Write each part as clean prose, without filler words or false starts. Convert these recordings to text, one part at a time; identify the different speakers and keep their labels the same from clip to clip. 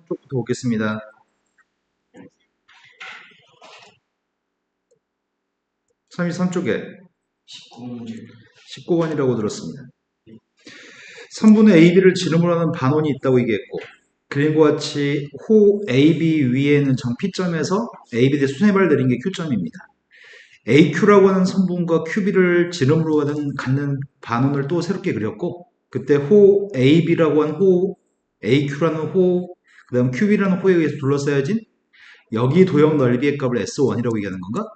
Speaker 1: 쪽부터 보겠습니다. 33쪽에 19번이라고 들었습니다. 선분의 AB를 지름으로 하는 반원이 있다고 얘기했고, 그림과 같이 호 AB 위에는 점 P점에서 AB에 수세발 내린 게 Q점입니다. AQ라고 하는 선분과 QB를 지름으로 갖는 반원을 또 새롭게 그렸고, 그때 호 AB라고 하는 호, AQ라는 호, 그 다음 QB라는 호에 의해서 둘러싸여진 여기 도형 넓이의 값을 S1이라고 얘기하는 건가?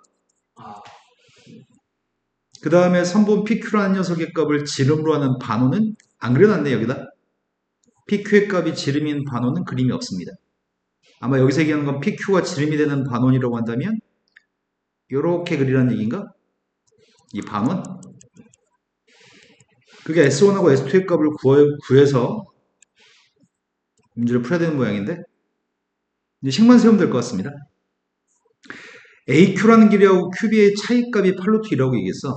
Speaker 1: 그 다음에 선분 PQ라는 녀석의 값을 지름으로 하는 반원은 안 그려놨네 여기다. PQ의 값이 지름인 반원은 그림이 없습니다. 아마 여기서 얘기하는 건 PQ가 지름이 되는 반원이라고 한다면 이렇게 그리라는 얘기인가? 이 반원? 그게 S1하고 S2의 값을 구해서 문제를 풀어야 되는 모양인데 이제 식만 세우면 될 것 같습니다. AQ라는 길이하고 QB의 차이값이 8루트 2라고 얘기했어.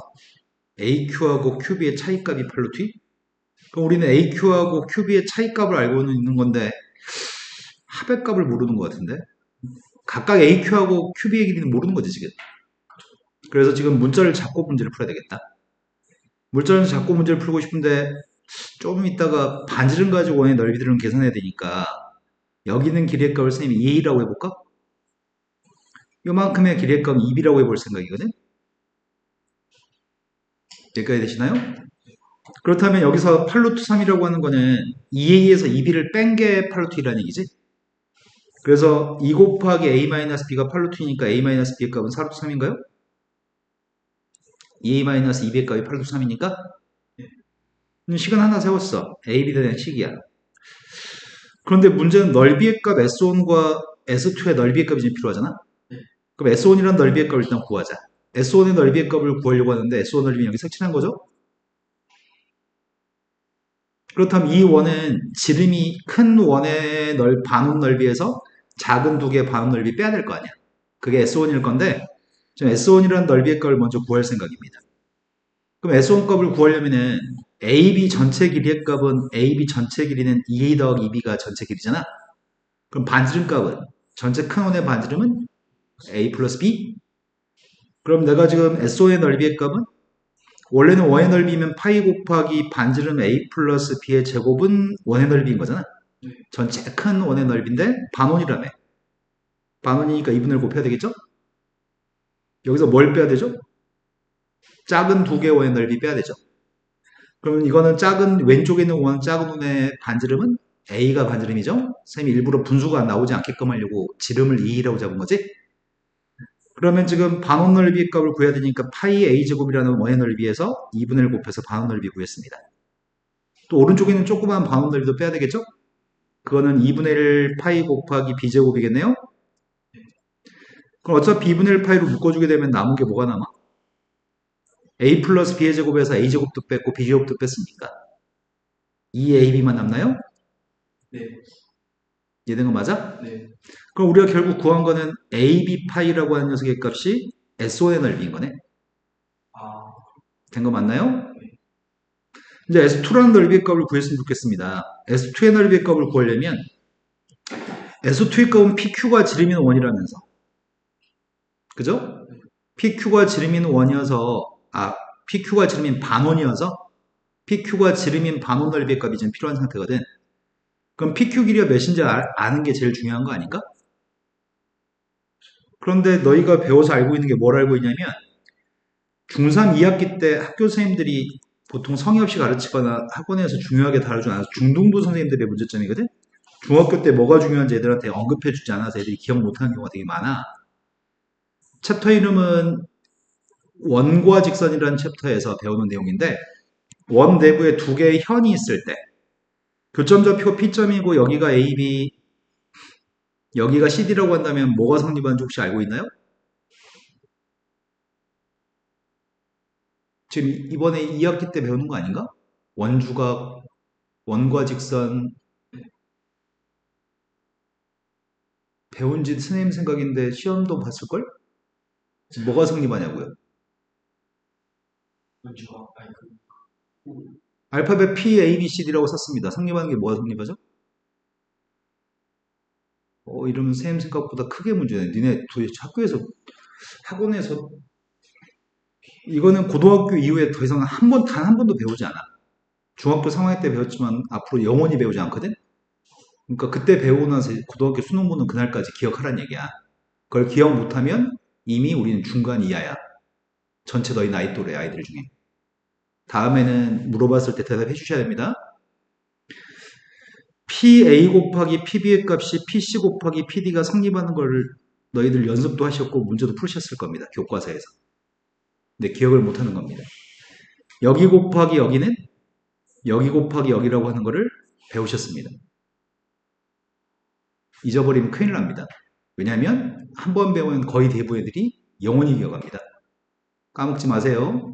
Speaker 1: AQ하고 QB의 차이값이 8루트 2? 그럼 우리는 AQ하고 QB의 차이값을 알고는 있는 건데 합의값을 모르는 것 같은데 각각 AQ하고 QB의 길이는 모르는 거지 지금. 그래서 지금 문자를 잡고 문제를 풀어야 되겠다. 문자를 잡고 문제를 풀고 싶은데 조금 있다가 반지름 가지고 원의 넓이들은 계산해야 되니까 여기 있는 길이의 값을 선생님이 2A라고 해볼까? 요만큼의 길이의 값은 2B라고 해볼 생각이거든. 여기까지 되시나요? 그렇다면 여기서 8루트 3이라고 하는 거는 2A에서 2B를 뺀 게 8루트 2라는 얘기지. 그래서 2 곱하기 A-B가 8루트니까 A-B의 값은 4루트 3인가요? 2A-2B의 값이 8루트 3이니까 식은 하나 세웠어. A, B에 대한 식이야. 그런데 문제는 넓이의 값 S1과 S2의 넓이의 값이 필요하잖아. 그럼 S1이라는 넓이의 값을 일단 구하자. S1의 넓이의 값을 구하려고 하는데 S1 넓이는 여기 색칠한 거죠? 그렇다면 이 원은 지름이 큰 원의 반원 넓이에서 작은 두 개의 반원 넓이 빼야 될 거 아니야. 그게 S1일 건데 지금 S1이라는 넓이의 값을 먼저 구할 생각입니다. 그럼 S1 값을 구하려면은 AB 전체 길이의 값은 AB 전체 길이는 2A 더하기 2B가 전체 길이잖아. 그럼 반지름 값은 전체 큰 원의 반지름은 A 플러스 B. 그럼 내가 지금 SO의 넓이의 값은 원래는 원의 넓이면 파이 곱하기 반지름 A 플러스 B의 제곱은 원의 넓이인 거잖아. 전체 큰 원의 넓이인데 반원이라며. 반원이니까 2분을 곱해야 되겠죠? 여기서 뭘 빼야 되죠? 작은 두 개의 원의 넓이 빼야 되죠. 그러면 이거는 작은 왼쪽에 있는 원 작은 원의 반지름은 A가 반지름이죠. 선생님이 일부러 분수가 나오지 않게끔 하려고 지름을 2라고 잡은 거지. 그러면 지금 반원 넓이 값을 구해야 되니까 파이 A제곱이라는 원의 넓이에서 2분의 1 곱해서 반원 넓이 구했습니다. 또 오른쪽에 있는 조그만 반원 넓이도 빼야 되겠죠? 그거는 2분의 1 파이 곱하기 B제곱이겠네요? 그럼 어차피 2분의 1 파이로 묶어주게 되면 남은 게 뭐가 남아? A 플러스 B의 제곱에서 A제곱도 뺐고 B제곱도 뺐으니까 2AB만 남나요?
Speaker 2: 네.
Speaker 1: 이해된 거 맞아?
Speaker 2: 네.
Speaker 1: 그럼 우리가 결국 구한 거는 AB 파이라고 하는 녀석의 값이 SO의 넓이인 거네.
Speaker 2: 아,
Speaker 1: 된 거 맞나요? 이제 S2라는 넓이의 값을 구했으면 좋겠습니다. S2의 넓이의 값을 구하려면 S2의 값은 PQ가 지름인 원이라면서 그죠? PQ가 지름인 원이어서 PQ가 지름인 반원이어서 PQ가 지름인 반원 넓이의 값이 지금 필요한 상태거든. 그럼 PQ 길이가 몇인지 아는 게 제일 중요한 거 아닌가? 그런데 너희가 배워서 알고 있는 게 뭘 알고 있냐면 중3 2학기 때 학교 선생님들이 보통 성의 없이 가르치거나 학원에서 중요하게 다루지 않아서 중등부 선생님들의 문제점이거든? 중학교 때 뭐가 중요한지 애들한테 언급해주지 않아서 애들이 기억 못하는 경우가 되게 많아. 챕터 이름은 원과 직선이라는 챕터에서 배우는 내용인데 원 내부에 두 개의 현이 있을 때 교점좌표 P점이고 여기가 AB, 여기가 CD라고 한다면 뭐가 성립하는지 혹시 알고 있나요? 지금 이번에 2학기 때 배우는 거 아닌가? 원주각, 원과 직선 배운 지 선생님 생각인데 시험도 봤을걸? 뭐가 성립하냐고요?
Speaker 2: 원주가 아니
Speaker 1: 알파벳 P, A, B, C, D라고 썼습니다. 성립하는 게 뭐가 성립하죠? 이러면 쌤 생각보다 크게 문제네. 니네 도대체 학교에서, 학원에서, 이거는 고등학교 이후에 더 이상 단 한 번도 배우지 않아. 중학교 3학년 때 배웠지만 앞으로 영원히 배우지 않거든? 그러니까 그때 배우고 나서 고등학교 수능 보는 그날까지 기억하란 얘기야. 그걸 기억 못하면 이미 우리는 중간 이하야. 전체 너희 나이 또래 아이들 중에. 다음에는 물어봤을 때 대답해 주셔야 됩니다. PA 곱하기 PB의 값이 PC 곱하기 PD가 성립하는 걸 너희들 연습도 하셨고 문제도 푸셨을 겁니다. 교과서에서. 근데 기억을 못하는 겁니다. 여기 곱하기 여기는 여기 곱하기 여기라고 하는 거를 배우셨습니다. 잊어버리면 큰일 납니다. 왜냐하면 한 번 배우면 거의 대부분 애들이 영원히 기억합니다. 까먹지 마세요.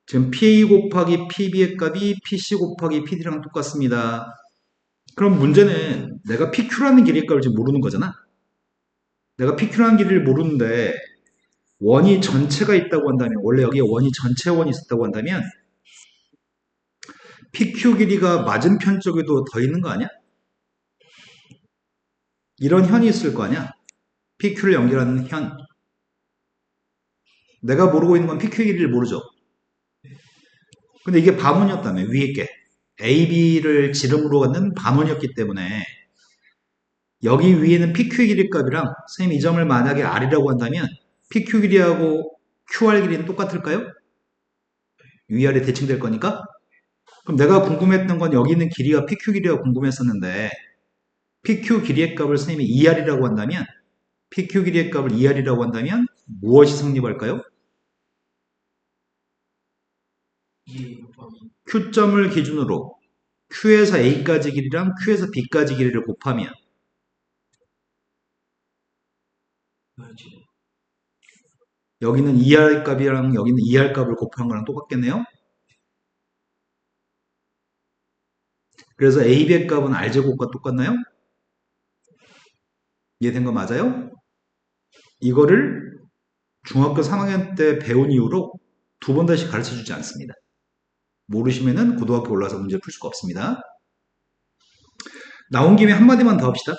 Speaker 1: 지금 PA 곱하기 PB의 값이 PC 곱하기 PD랑 똑같습니다. 그럼 문제는 내가 PQ라는 길이의 값을 지금 모르는 거잖아. 내가 PQ라는 길이를 모르는데 원이 전체가 있다고 한다면, 원래 여기에 원이 전체 원이 있었다고 한다면 PQ 길이가 맞은편 쪽에도 더 있는 거 아니야? 이런 현이 있을 거 아니야? PQ를 연결하는 현. 내가 모르고 있는 건 PQ 길이를 모르죠. 근데 이게 반원이었다며, 위에 게. AB를 지름으로 갖는 반원이었기 때문에 여기 위에는 PQ 길이 값이랑 선생님 이 점을 만약에 R이라고 한다면 PQ 길이하고 QR 길이는 똑같을까요? 위아래 대칭될 거니까? 그럼 내가 궁금했던 건 여기 있는 길이가 PQ 길이가 궁금했었는데 PQ 길이의 값을 선생님이 2R이라고 한다면 PQ 길이의 값을 2R이라고 한다면 무엇이 성립할까요?
Speaker 2: 이 곱하기
Speaker 1: Q점을 기준으로 Q에서 A까지 길이랑 Q에서 B까지 길이를 곱하면
Speaker 2: 뭐였지?
Speaker 1: 여기는 2R 값이랑 여기는 2R 값을 곱한 거랑 똑같겠네요? 그래서 AB의 값은 R제곱과 똑같나요? 이해된 거 맞아요? 이거를 중학교 3학년 때 배운 이후로 두 번 다시 가르쳐 주지 않습니다. 모르시면은 고등학교 올라서 문제 풀 수가 없습니다. 나온 김에 한마디만 더 합시다.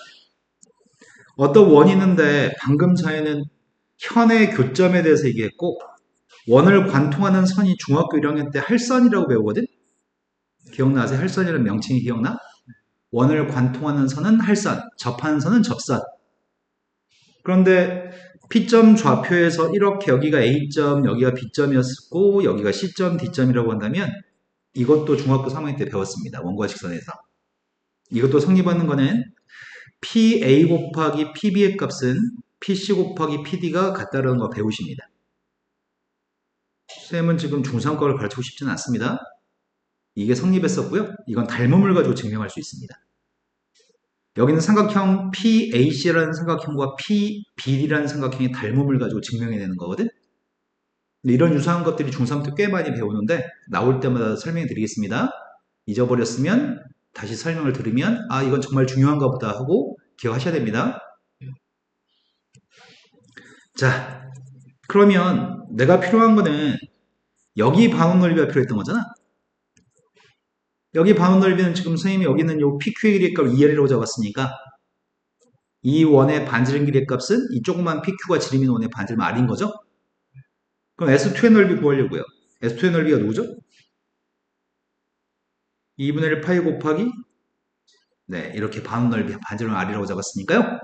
Speaker 1: 어떤 원이 있는데 방금 사회는 현의 교점에 대해서 얘기했고 원을 관통하는 선이 중학교 1학년 때 할선이라고 배우거든? 기억나세요? 할선이라는 명칭이 기억나? 원을 관통하는 선은 할선, 접하는 선은 접선. 그런데 P점 좌표에서 이렇게 여기가 A점, 여기가 B점이었고 여기가 C점, D점이라고 한다면 이것도 중학교 3학년 때 배웠습니다. 원과 직선에서. 이것도 성립하는 거는 PA 곱하기 PB의 값은 PC 곱하기 PD가 같다는 거 배우십니다. 쌤은 지금 중3 거를 가르치고 싶지는 않습니다. 이게 성립했었고요. 이건 닮음을 가지고 증명할 수 있습니다. 여기는 삼각형 PAC라는 삼각형과 PBD라는 삼각형의 닮음을 가지고 증명해내는 거거든. 근데 이런 유사한 것들이 중3 때 꽤 많이 배우는데 나올 때마다 설명해 드리겠습니다. 잊어버렸으면 다시 설명을 들으면 아 이건 정말 중요한가 보다 하고 기억하셔야 됩니다. 자, 그러면 내가 필요한 거는 여기 반원 넓이가 필요했던 거잖아. 여기 반원 넓이는 지금 선생님이 여기는 요 PQ의 길이의 값을 2R이라고 잡았으니까 이 원의 반지름 길이의 값은 이 조그만 PQ가 지름인 원의 반지름 R인 거죠. 그럼 S2의 넓이 구하려고요. S2의 넓이가 누구죠? 2분의 1 파이 곱하기 네 이렇게 반원 넓이 반지름 R이라고 잡았으니까요.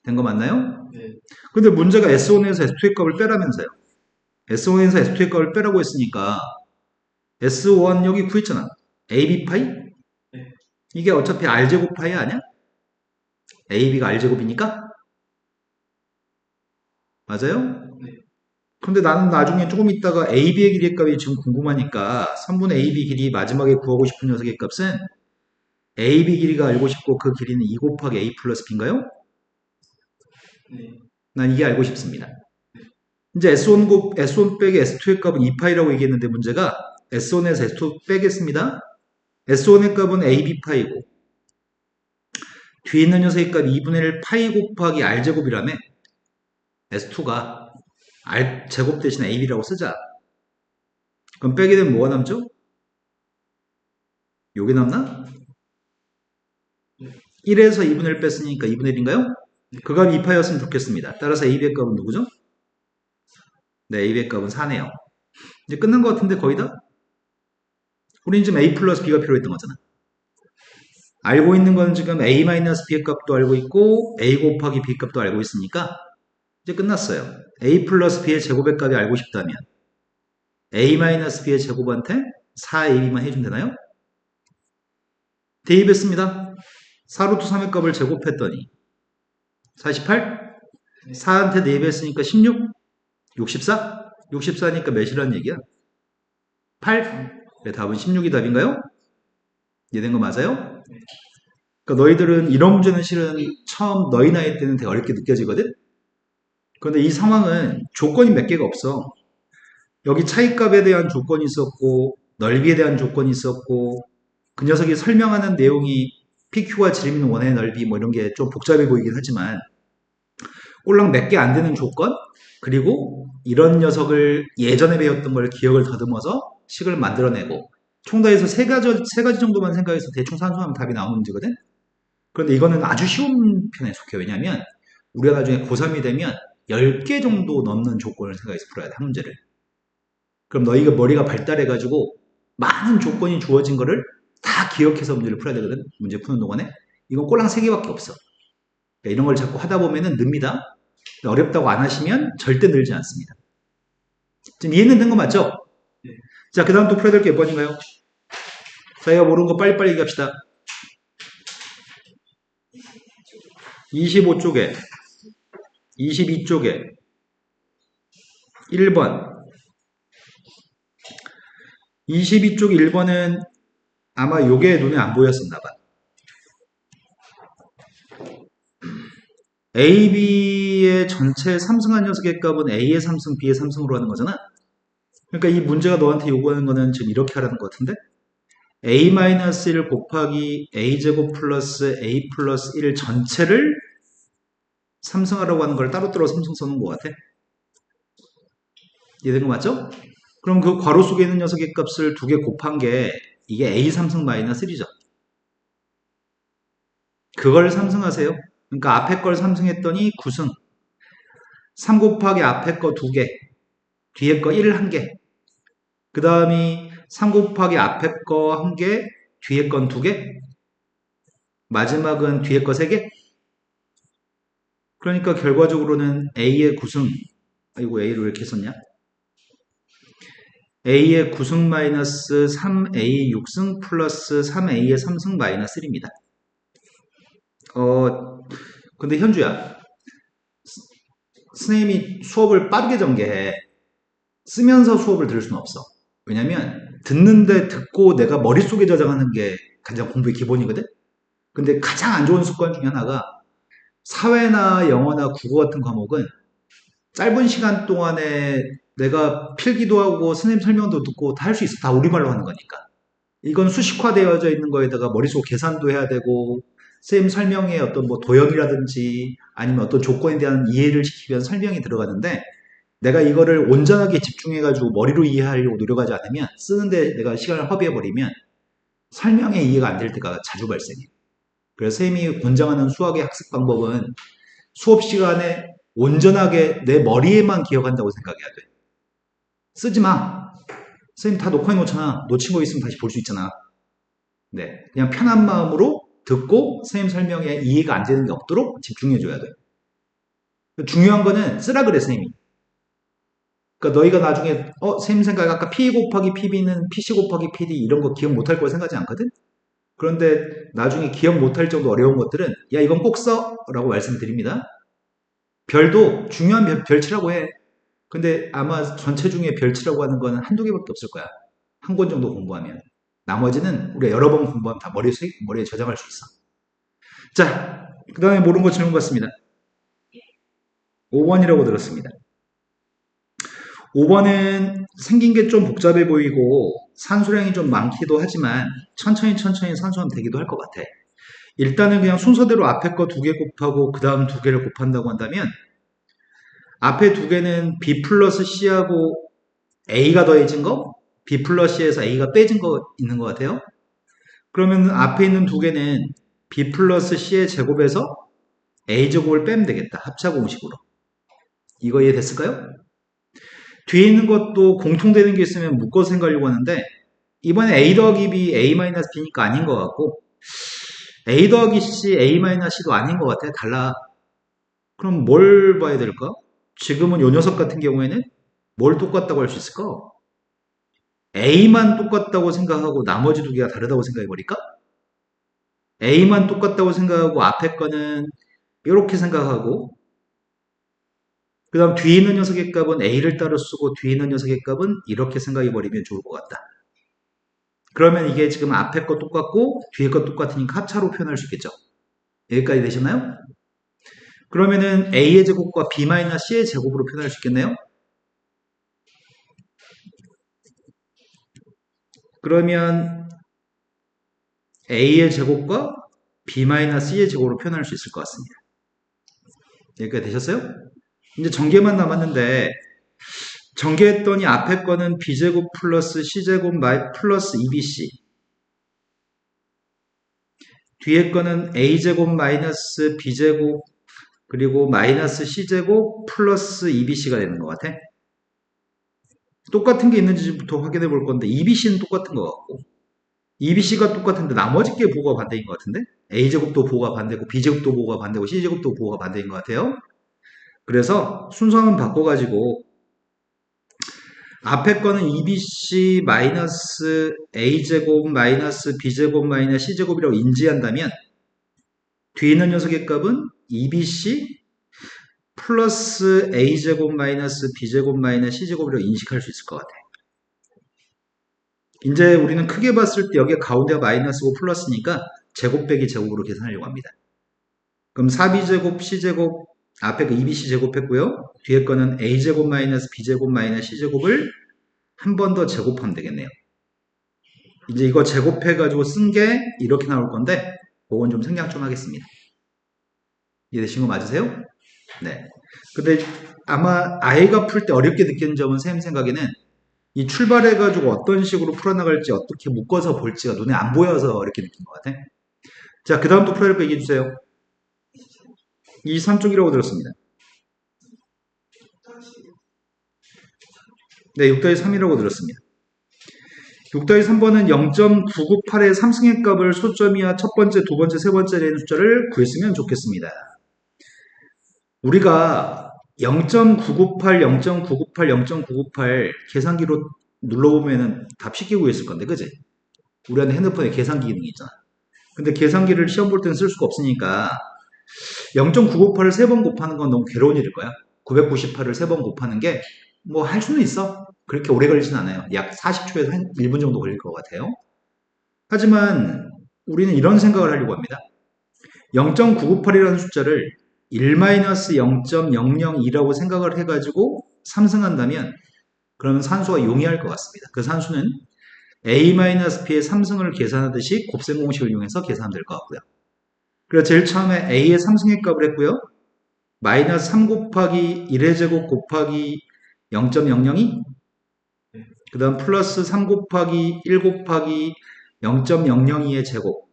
Speaker 1: 된 거 맞나요?
Speaker 2: 네.
Speaker 1: 근데 문제가 S1에서 S2의 값을 빼라면서요. S1에서 S2의 값을 빼라고 했으니까 S1 여기 구했잖아. AB 파이?
Speaker 2: 네.
Speaker 1: 이게 어차피 R제곱 파이 아니야? AB가 R제곱이니까? 맞아요?
Speaker 2: 네.
Speaker 1: 근데 나는 나중에 조금 있다가 AB의 길이의 값이 지금 궁금하니까 3분의 AB 길이 마지막에 구하고 싶은 녀석의 값은 AB 길이가 알고 싶고 그 길이는 2 곱하기 A 플러스 B인가요?
Speaker 2: 네.
Speaker 1: 난 이게 알고 싶습니다. 이제 S1 빼기 S2의 값은 2파이라고 얘기했는데 문제가 S1에서 S2 빼겠습니다. S1의 값은 AB 파이고 뒤에 있는 녀석의 값 2분의 1 파이 곱하기 R제곱이라며 S2가 R제곱 대신 AB라고 쓰자. 그럼 빼게 되면 뭐가 남죠? 요게 남나? 1에서 2분의 1 뺐으니까 2분의 1인가요? 그 값이 2파였으면 좋겠습니다. 따라서 AB의 값은 누구죠? 네, AB의 값은 4네요. 이제 끝난 것 같은데 거의 다? 우린 지금 A 플러스 B가 필요했던 거잖아. 알고 있는 건 지금 A 마이너스 B의 값도 알고 있고 A 곱하기 B 값도 알고 있으니까 이제 끝났어요. A 플러스 B의 제곱의 값이 알고 싶다면 A 마이너스 B의 제곱한테 4AB만 해주면 되나요? 대입했습니다. 4루트 3의 값을 제곱했더니 48? 4한테 대입했으니까 16? 64? 64니까 몇이라는 얘기야? 8? 네, 답은 16이 답인가요? 이해된 거 맞아요? 그러니까 너희들은 이런 문제는 실은 처음 너희 나이 때는 되게 어렵게 느껴지거든? 그런데 이 상황은 조건이 몇 개가 없어. 여기 차이값에 대한 조건이 있었고 넓이에 대한 조건이 있었고 그 녀석이 설명하는 내용이 PQ와 지름 있는 원의 넓이 뭐 이런 게 좀 복잡해 보이긴 하지만 꼴랑 몇 개 안 되는 조건 그리고 이런 녀석을 예전에 배웠던 걸 기억을 더듬어서 식을 만들어내고 총 다 해서 세 가지 정도만 생각해서 대충 산수하면 답이 나오는 문제거든? 그런데 이거는 아주 쉬운 편에 속해. 왜냐면 우리가 나중에 고3이 되면 10개 정도 넘는 조건을 생각해서 풀어야 돼, 한 문제를. 그럼 너희가 머리가 발달해가지고 많은 조건이 주어진 거를 다 기억해서 문제를 풀어야 되거든, 문제 푸는 동안에. 이건 꼴랑 3개밖에 없어. 그러니까 이런 걸 자꾸 하다 보면은 늡니다. 어렵다고 안 하시면 절대 늘지 않습니다. 지금 이해는 된 거 맞죠?
Speaker 2: 네.
Speaker 1: 자, 그 다음 또 풀어야 될 게 몇 번인가요? 저희가 모르는 거 빨리빨리 얘기합시다. 25쪽에 22쪽에 1번 22쪽 1번은 아마 요게 눈에 안 보였었나 봐. A, B의 전체 삼승한 녀석의 값은 A의 삼승, B의 삼승으로 하는 거잖아. 그러니까 이 문제가 너한테 요구하는 거는 지금 이렇게 하라는 것 같은데 A-1 곱하기 A제곱 플러스 A 플러스 1 전체를 삼승하라고 하는 걸 따로따로 삼승 써놓은 것 같아. 이해된 거 맞죠? 그럼 그 괄호 속에 있는 녀석의 값을 두 개 곱한 게 이게 A 삼승 마이너스 1이죠. 그걸 삼승하세요. 그러니까 앞에 걸 삼승했더니 9승. 3 곱하기 앞에 거 2개. 뒤에 거 1 1개. 그 다음이 3 곱하기 앞에 거 1개. 뒤에 건 2개. 마지막은 뒤에 거 3개. 그러니까 결과적으로는 A의 9승. 아이고 A를 왜 이렇게 썼냐? A의 9승 마이너스 3A 6승 플러스 3A의 3승 마이너스 1입니다. 근데 현주야, 선생님이 수업을 빠르게 전개해. 쓰면서 수업을 들을 수는 없어. 왜냐면 듣는데 듣고 내가 머릿속에 저장하는 게 가장 공부의 기본이거든? 근데 가장 안 좋은 습관 중에 하나가 사회나 영어나 국어 같은 과목은 짧은 시간 동안에 내가 필기도 하고 선생님 설명도 듣고 다 할 수 있어. 다 우리말로 하는 거니까. 이건 수식화되어져 있는 거에다가 머릿속 계산도 해야 되고 선생님 설명에 어떤 뭐 도형이라든지 아니면 어떤 조건에 대한 이해를 시키기 위한 설명이 들어가는데 내가 이거를 온전하게 집중해가지고 머리로 이해하려고 노력하지 않으면 쓰는데 내가 시간을 허비해버리면 설명에 이해가 안 될 때가 자주 발생해요. 그래서 선생님이 권장하는 수학의 학습 방법은 수업 시간에 온전하게 내 머리에만 기억한다고 생각해야 돼. 쓰지 마. 선생님 다 녹화해 놓잖아. 놓친 거 있으면 다시 볼 수 있잖아. 네, 그냥 편한 마음으로 듣고 선생님 설명에 이해가 안 되는 게 없도록 집중해줘야 돼. 중요한 거는 쓰라 그래, 선생님이. 그러니까 너희가 나중에 선생님 생각에 아까 P 곱하기 PB는 PC 곱하기 PD 이런 거 기억 못할 걸 생각하지 않거든? 그런데 나중에 기억 못할 정도 어려운 것들은 야 이건 꼭 써! 라고 말씀드립니다. 별도 중요한 별치라고 해. 근데 아마 전체 중에 별치라고 하는 거는 한두 개밖에 없을 거야. 한 권 정도 공부하면. 나머지는 우리가 여러 번 공부하면 다 머리에 저장할 수 있어. 자, 그 다음에 모르는 거 질문 같습니다. 5번이라고 들었습니다. 5번은 생긴 게 좀 복잡해 보이고 산수량이 좀 많기도 하지만 천천히 산수하면 되기도 할 것 같아. 일단은 그냥 순서대로 앞에 거 2개 곱하고 그 다음 2개를 곱한다고 한다면 앞에 2개는 B 플러스 C하고 A가 더해진 거, B 플러스 C에서 A가 빼진 거 있는 것 같아요. 그러면 앞에 있는 2개는 b 플러스 c의 제곱에서 a 제곱을 빼면 되겠다. 합차 공식으로. 이거 이해됐을까요? 뒤에 있는 것도 공통되는 게 있으면 묶어서 생각하려고 하는데 이번에 a 더하기 b, a 마이너스 b니까 아닌 것 같고 a 더하기 c, a 마이너스 c도 아닌 것 같아. 달라. 그럼 뭘 봐야 될까? 지금은 요 녀석 같은 경우에는 뭘 똑같다고 할 수 있을까? a만 똑같다고 생각하고 나머지 두 개가 다르다고 생각해버릴까? a만 똑같다고 생각하고 앞에 거는 이렇게 생각하고 그 다음 뒤에 있는 녀석의 값은 a를 따로 쓰고 뒤에 있는 녀석의 값은 이렇게 생각해버리면 좋을 것 같다. 그러면 이게 지금 앞에 거 똑같고 뒤에 거 똑같으니까 합차로 표현할 수 있겠죠. 여기까지 되셨나요? 그러면은 a의 제곱과 b-c의 제곱으로 표현할 수 있겠네요. 그러면 a의 제곱과 b-c의 제곱으로 표현할 수 있을 것 같습니다. 여기까지 되셨어요? 이제 전개만 남았는데 전개했더니 앞에 거는 b제곱 플러스 c제곱 플러스 2bc 뒤에 거는 a제곱 마이너스 b제곱 그리고 마이너스 c제곱 플러스 2bc가 되는 것 같아. 똑같은 게 있는지부터 확인해 볼 건데 2bc는 똑같은 것 같고 2bc가 똑같은데 나머지 게 보호가 반대인 것 같은데 a제곱도 보호가 반대고 b제곱도 보호가 반대고 c제곱도 보호가 반대인 것 같아요. 그래서 순서만 바꿔가지고 앞에 거는 2bc 마이너스 a제곱 마이너스 b제곱 마이너스 c제곱이라고 인지한다면 뒤에 있는 녀석의 값은 2bc 플러스 a제곱 마이너스 b제곱 마이너스 c제곱이라고 인식할 수 있을 것 같아요. 이제 우리는 크게 봤을 때 여기에 가운데가 마이너스고 플러스니까 제곱 빼기 제곱으로 계산하려고 합니다. 그럼 4b제곱 c제곱 앞에 그 2bc 제곱했고요. 뒤에 거는 a제곱 마이너스 b제곱 마이너스 c제곱을 한 번 더 제곱하면 되겠네요. 이제 이거 제곱해가지고 쓴 게 이렇게 나올 건데 그건 좀 생략 좀 하겠습니다. 이해되신 거 맞으세요? 네. 근데 아마 아이가 풀 때 어렵게 느끼는 점은 쌤 생각에는 이 출발해가지고 어떤 식으로 풀어나갈지 어떻게 묶어서 볼지가 눈에 안 보여서 이렇게 느낀 것 같아. 자, 그 다음 또 풀어낼 거 얘기해주세요. 23쪽이라고 들었습니다. 네, 6-3이라고 들었습니다. 6-3번은 0.998의 삼승의 값을 소점이야 첫 번째, 두 번째, 세 번째라는 숫자를 구했으면 좋겠습니다. 우리가 0.998, 0.998, 0.998 계산기로 눌러보면은 답 쉽게 구했을 건데, 그지? 우리한테 핸드폰에 계산기 기능이 있잖아. 근데 계산기를 시험 볼 때는 쓸 수가 없으니까 0.998을 세 번 곱하는 건 너무 괴로운 일일 거야. 998을 세 번 곱하는 게 뭐 할 수는 있어. 그렇게 오래 걸리진 않아요. 약 40초에서 한 1분 정도 걸릴 것 같아요. 하지만 우리는 이런 생각을 하려고 합니다. 0.998이라는 숫자를 1-0.002라고 생각을 해가지고 삼승한다면 그러면 산수가 용이할 것 같습니다. 그 산수는 a-b의 삼승을 계산하듯이 곱셈 공식을 이용해서 계산하면 될 것 같고요. 그래서 제일 처음에 a의 삼승의 값을 했고요. 마이너스 3 곱하기 1의 제곱 곱하기 0.002 그 다음 플러스 3 곱하기 1 곱하기 0.002의 제곱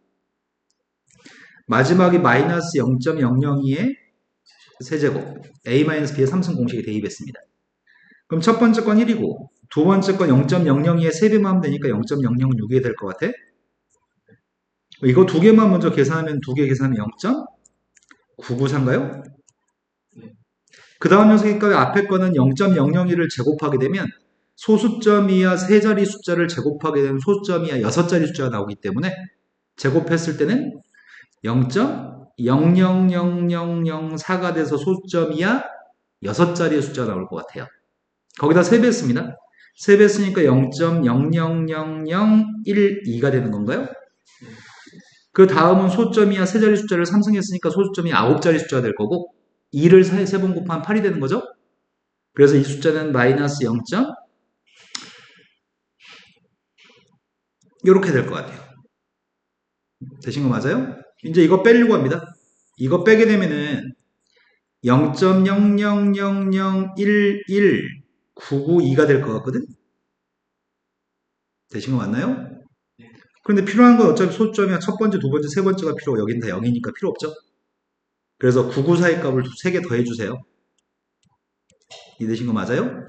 Speaker 1: 마지막에 마이너스 0.002의 세제곱 a-b의 삼승 공식에 대입했습니다. 그럼 첫 번째 건 1이고 두 번째 건 0.002의 3배만 하면 되니까 0.006이 될 것 같아. 이거 두 개만 먼저 계산하면 두 개 계산하면 0.994인가요? 그 다음 녀석의 값 앞에 거는 0.001을 제곱하게 되면 소수점 이하 세 자리 숫자를 제곱하게 되면 소수점 이하 6자리 숫자가 나오기 때문에 제곱했을 때는 0.000004가 돼서 소수점 이하 6자리의 숫자가 나올 것 같아요. 거기다 3배 했습니다. 3배 했으니까 0.000012가 되는 건가요? 그 다음은 소수점 이하 세 자리 숫자를 삼승했으니까 소수점이 9자리 숫자가 될 거고 2를 3번 곱하면 8이 되는 거죠. 그래서 이 숫자는 마이너스 0. 이렇게 될 것 같아요. 되신 거 맞아요? 이제 이거 빼려고 합니다. 이거 빼게 되면은 0.0000119992가 될 것 같거든? 되신 거 맞나요? 그런데 필요한 건 어차피 소점이야. 첫 번째, 두 번째, 세 번째가 필요하고 여긴 다 0이니까 필요 없죠. 그래서 9942 값을 3개 더해주세요. 이해되신 거 맞아요?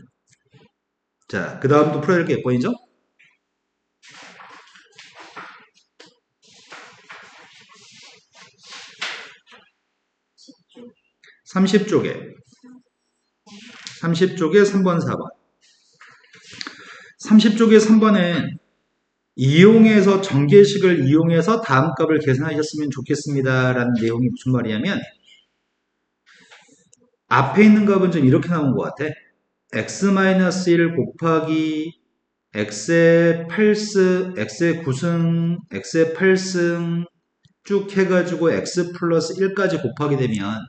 Speaker 1: 자, 그 다음 또 풀어야 될 게 몇 번이죠? 30쪽에 30쪽에 3번, 4번. 30쪽에 3번은 이용해서 전개식을 이용해서 다음 값을 계산하셨으면 좋겠습니다. 라는 내용이 무슨 말이냐면 앞에 있는 값은 좀 이렇게 나온 것 같아. x-1 곱하기 x의 8승, x의 9승, x의 8승 쭉 해가지고 x 플러스 1까지 곱하게 되면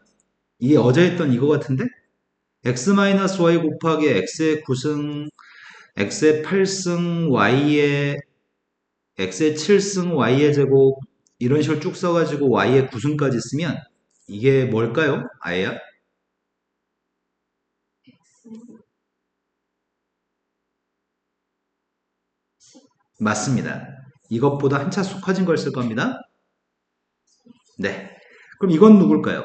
Speaker 1: 이게 어제 했던 이거 같은데? x-y 곱하기 x의 9승, x의 8승, y의 x의 7승, y의 제곱 이런 식으로 쭉 써가지고 y의 9승까지 쓰면 이게 뭘까요? 아예야? 맞습니다. 이것보다 한 차 쑥 커진 걸 쓸 겁니다. 네. 그럼 이건 누굴까요?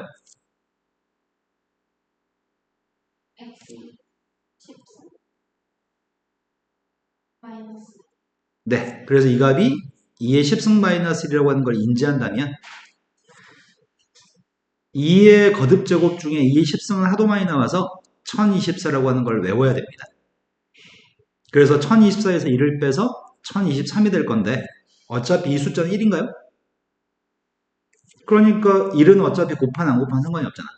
Speaker 1: 네. 그래서 이 값이 2의 10승 마이너스 1이라고 하는 걸 인지한다면 2의 거듭 제곱 중에 2의 10승은 하도 많이 나와서 1024라고 하는 걸 외워야 됩니다. 그래서 1024에서 1을 빼서 1023이 될 건데 어차피 이 숫자는 1인가요? 그러니까 1은 어차피 곱한 안 곱한 상관이 없잖아.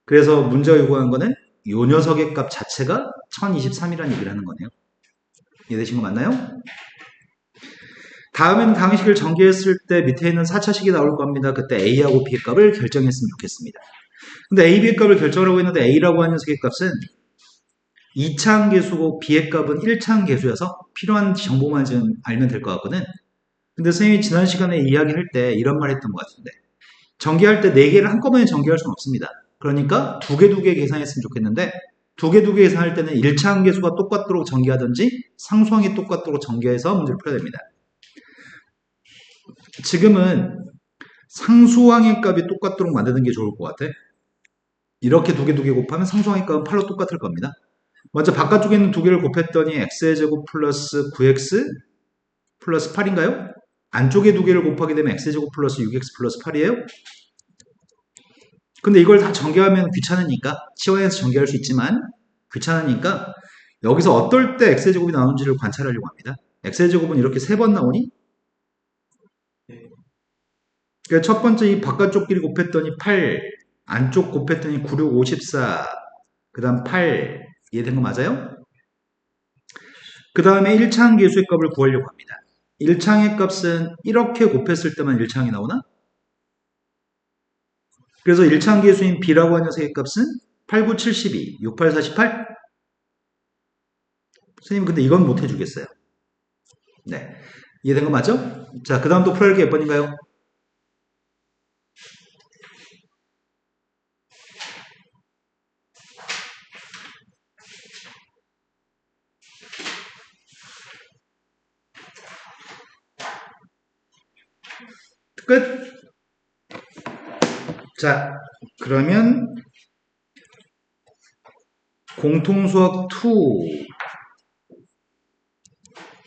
Speaker 1: 그래서 문제가 요구하는 거는 요 녀석의 값 자체가 1023이라는 얘기를 하는 거네요. 이해되신 거 맞나요? 다음에는 방식을 전개했을 때 밑에 있는 4차식이 나올 겁니다. 그때 A하고 B의 값을 결정했으면 좋겠습니다. 근데 A, B의 값을 결정하고 있는데 A라고 하는 녀석의 값은 2차항 계수고 B의 값은 1차항 계수여서 필요한 정보만 좀 알면 될 것 같거든. 근데 선생님이 지난 시간에 이야기할 때 이런 말 했던 것 같은데 전개할 때 4개를 한꺼번에 전개할 수는 없습니다. 그러니까 두 개 계산했으면 좋겠는데 두 개 계산할 때는 1차항 계수가 똑같도록 전개하든지 상수항이 똑같도록 전개해서 문제를 풀어야 됩니다. 지금은 상수항의 값이 똑같도록 만드는 게 좋을 것 같아. 이렇게 두 개 곱하면 상수항의 값은 8로 똑같을 겁니다. 먼저 바깥쪽에 있는 두 개를 곱했더니 x의 제곱 플러스 9x 플러스 8인가요? 안쪽에 두 개를 곱하게 되면 x제곱 플러스 6x 플러스 8이에요. 근데 이걸 다 전개하면 귀찮으니까 치환해서 전개할 수 있지만 귀찮으니까 여기서 어떨 때 x제곱이 나오는지를 관찰하려고 합니다. x제곱은 이렇게 3번 나오니? 그러니까 첫 번째 이 바깥쪽 길이 곱했더니 8, 안쪽 곱했더니 9, 6, 54, 그 다음 8 이해된 거 맞아요? 그 다음에 1차항 계수의 값을 구하려고 합니다. 1차항의 값은 이렇게 곱했을 때만 1차항이 나오나? 그래서 1차항 계수인 b라고 하는 녀석의 값은 8, 9, 72, 6, 8, 48? 선생님 근데 이건 못 해주겠어요. 네. 이해된 거 맞죠? 자, 그 다음 또 풀어야 할 게 몇 번인가요? 끝! 자, 그러면 공통수학 2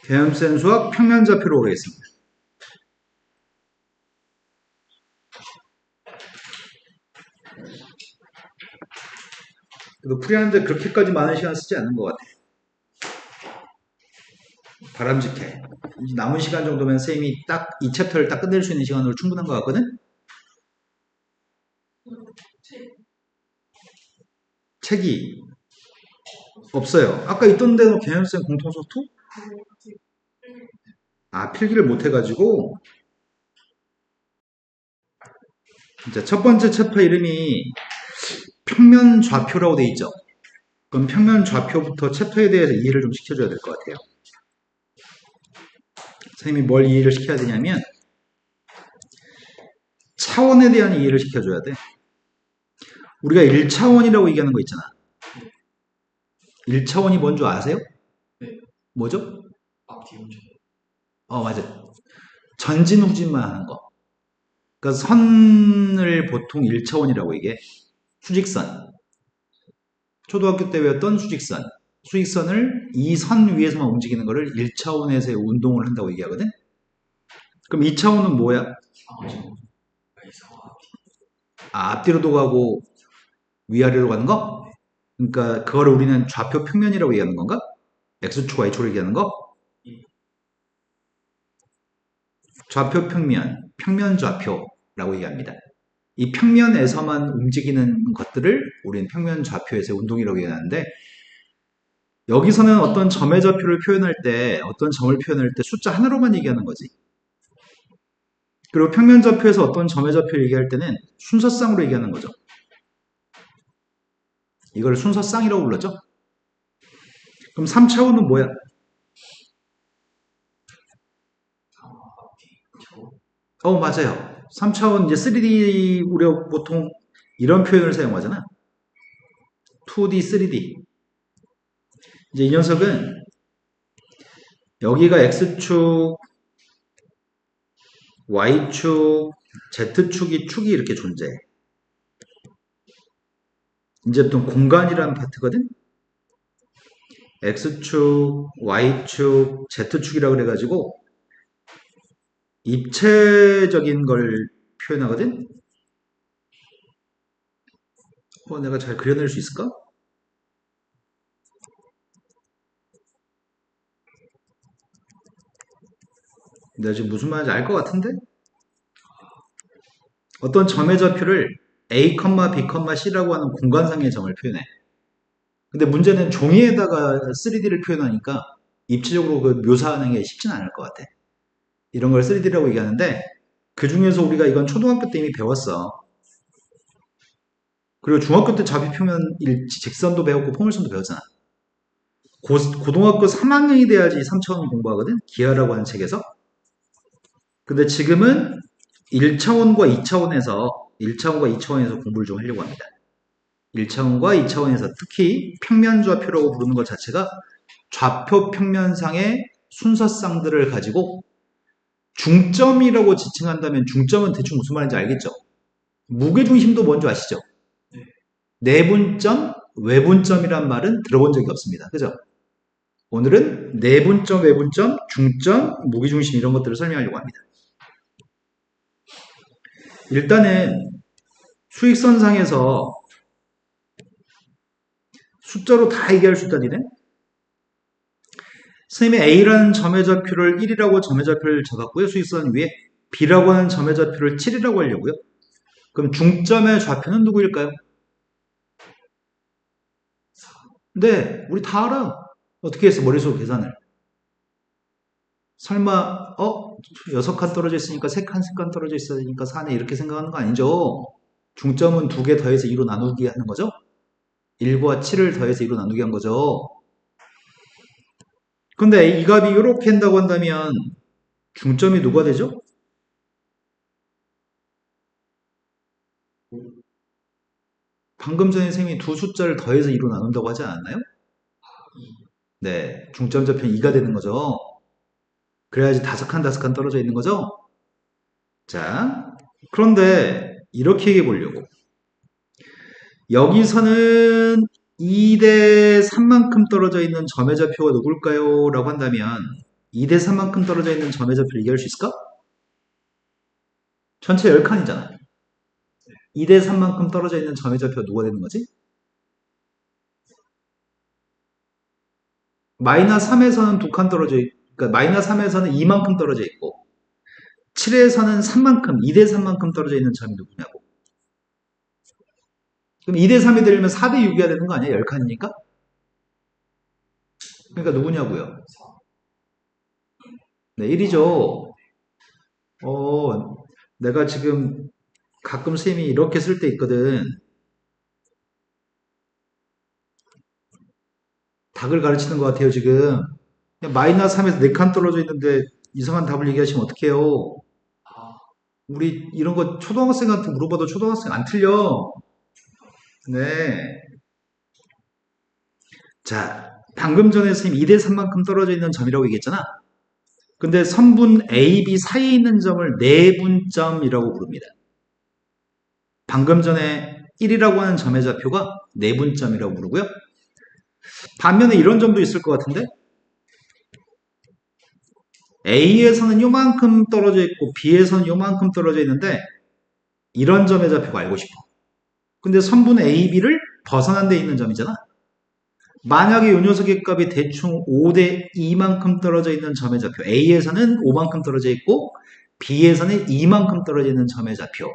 Speaker 1: 개념센 수학 평면좌표로 오겠습니다. 그래도 풀이하는데 그렇게까지 많은 시간 쓰지 않는 것 같아요. 바람직해. 남은 시간 정도면 쌤이 딱 이 챕터를 딱 끝낼 수 있는 시간으로 충분한 것 같거든? 책이 없어요. 아까 있던 데는 개념센 공통수학 2? 아, 필기를 못 해가지고. 자, 첫 번째 챕터 이름이 평면 좌표라고 돼 있죠. 그럼 평면 좌표부터 챕터에 대해서 이해를 좀 시켜줘야 될 것 같아요. 선생님이 뭘 이해를 시켜야 되냐면 차원에 대한 이해를 시켜줘야 돼. 우리가 1차원이라고 얘기하는 거 있잖아. 1차원이 뭔 줄 아세요?
Speaker 2: 네.
Speaker 1: 뭐죠?
Speaker 2: 앞뒤 운전.
Speaker 1: 맞아. 전진 후진만 하는 거. 그러니까 선을 보통 1차원이라고 이게 수직선. 초등학교 때 배웠던 수직선. 수직선을 이 선 위에서만 움직이는 거를 1차원에서의 운동을 한다고 얘기하거든. 그럼 2차원은 뭐야? 앞뒤로도 가고 위아래로 가는 거? 그러니까 그거를 우리는 좌표 평면이라고 얘기하는 건가? X축, Y축을 얘기하는 거? 좌표 평면, 평면 좌표라고 얘기합니다. 이 평면에서만 움직이는 것들을 우리는 평면 좌표에서의 운동이라고 얘기하는데 여기서는 어떤 점의 좌표를 표현할 때 어떤 점을 표현할 때 숫자 하나로만 얘기하는 거지. 그리고 평면 좌표에서 어떤 점의 좌표를 얘기할 때는 순서쌍으로 얘기하는 거죠. 이걸 순서쌍이라고 불렀죠. 그럼 3차원은 뭐야? 맞아요. 3차원 이제 3D 우리가 보통 이런 표현을 사용하잖아. 2D, 3D. 이제 이 녀석은 여기가 X축, Y축, Z축이 이렇게 존재해. 이제 또 공간이라는 파트거든? X축, Y축, Z축이라고 그래가지고 입체적인 걸 표현하거든? 내가 잘 그려낼 수 있을까? 내가 지금 무슨 말인지 알 것 같은데? 어떤 점의 좌표를 A, B, C라고 하는 공간상의 점을 표현해. 근데 문제는 종이에다가 3D를 표현하니까 입체적으로 그 묘사하는 게 쉽진 않을 것 같아. 이런 걸 3D라고 얘기하는데 그 중에서 우리가 이건 초등학교 때 이미 배웠어. 그리고 중학교 때 좌표평면 일치, 직선도 배웠고 포물선도 배웠잖아. 고등학교 3학년이 돼야지 3차원 공부하거든? 기하라고 하는 책에서. 근데 지금은 1차원과 2차원에서 1차원과 2차원에서 공부를 좀 하려고 합니다. 1차원과 2차원에서 특히 평면좌표라고 부르는 것 자체가 좌표 평면상의 순서쌍들을 가지고 중점이라고 지칭한다면 중점은 대충 무슨 말인지 알겠죠? 무게중심도 뭔지 아시죠? 내분점, 외분점이란 말은 들어본 적이 없습니다. 그죠? 오늘은 내분점, 외분점, 중점, 무게중심 이런 것들을 설명하려고 합니다. 일단은 수익선상에서 숫자로 다 얘기할 수 있다, 니네? 선생님이 A라는 점의 좌표를 1이라고 점의 좌표를 잡았고요. 수익선 위에 B라고 하는 점의 좌표를 7이라고 하려고요. 그럼 중점의 좌표는 누구일까요? 네, 우리 다 알아. 어떻게 했어? 머릿속으로 계산을. 설마 6칸 떨어져 있으니까 3칸 떨어져 있으니까 4네 이렇게 생각하는 거 아니죠? 중점은 2개 더해서 2로 나누기 하는 거죠? 1과 7을 더해서 2로 나누기 한 거죠. 근데 이 값이 이렇게 한다고 한다면 중점이 누가 되죠? 방금 전에 선생님이 두 숫자를 더해서 2로 나눈다고 하지 않았나요? 네, 중점 좌표는 2가 되는 거죠. 그래야지 5칸 떨어져 있는 거죠. 자, 그런데 이렇게 얘기해 보려고. 여기서는 2대 3만큼 떨어져 있는 점의 좌표가 누굴까요? 라고 한다면 2대 3만큼 떨어져 있는 점의 좌표를 얘기할 수 있을까? 전체 10칸이잖아. 2대 3만큼 떨어져 있는 점의 좌표가 누가 되는 거지? 마이너스 3에서는 2칸 떨어져 그러니까 마이너스 3에서는 2만큼 떨어져 있고 7에서는 3만큼, 2대 3만큼 떨어져 있는 점이 누구냐고. 그럼 2대 3이 되려면 4대 6이어야 되는 거 아니야? 10칸이니까? 그러니까 누구냐고요? 네, 1이죠. 내가 지금 가끔 쌤이 이렇게 쓸 때 있거든. 닭을 가르치는 것 같아요, 지금. 마이너스 3에서 4칸 떨어져 있는데 이상한 답을 얘기하시면 어떡해요? 우리 이런 거 초등학생한테 물어봐도 초등학생 안 틀려. 네. 자, 방금 전에 선생님 2대 3만큼 떨어져 있는 점이라고 얘기했잖아. 근데 선분 A, B 사이에 있는 점을 내분점이라고 부릅니다. 방금 전에 1이라고 하는 점의 좌표가 내분점이라고 부르고요. 반면에 이런 점도 있을 것 같은데 A에서는 요만큼 떨어져 있고 B에서는 요만큼 떨어져 있는데 이런 점의 좌표가 알고 싶어. 근데 선분 A, B를 벗어난 데 있는 점이잖아. 만약에 이 녀석의 값이 대충 5대 2만큼 떨어져 있는 점의 좌표 A에서는 5만큼 떨어져 있고 B에서는 2만큼 떨어져 있는 점의 좌표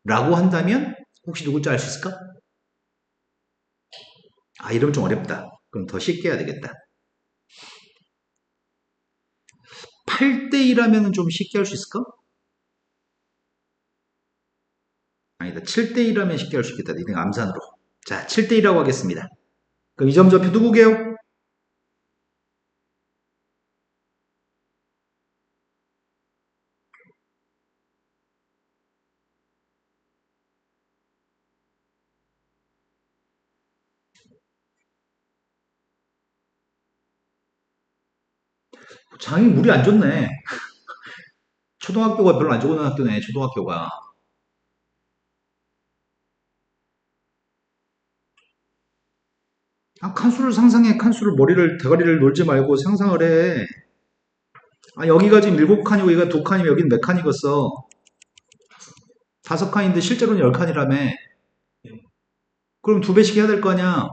Speaker 1: 라고 한다면 혹시 누굴지 알 수 있을까? 아, 이러면 좀 어렵다. 그럼 더 쉽게 해야 되겠다. 8대 2라면 좀 쉽게 할 수 있을까? 아니다. 7대 2라면 쉽게 할 수 있겠다. 니네 암산으로. 자, 7대 2라고 하겠습니다. 그럼 이 점 좌표 누구게요? 장이 물이 안 좋네. 초등학교가 별로 안 좋은 학교네, 초등학교가. 아, 칸수를 상상해. 칸수를 머리를, 대가리를 놀지 말고 상상을 해. 아, 여기가 지금 7칸이고, 여기가 2칸이면 여기는 몇 칸이겠어? 5칸인데 실제로는 10칸이라며. 그럼 2배씩 해야 될 거 아니야?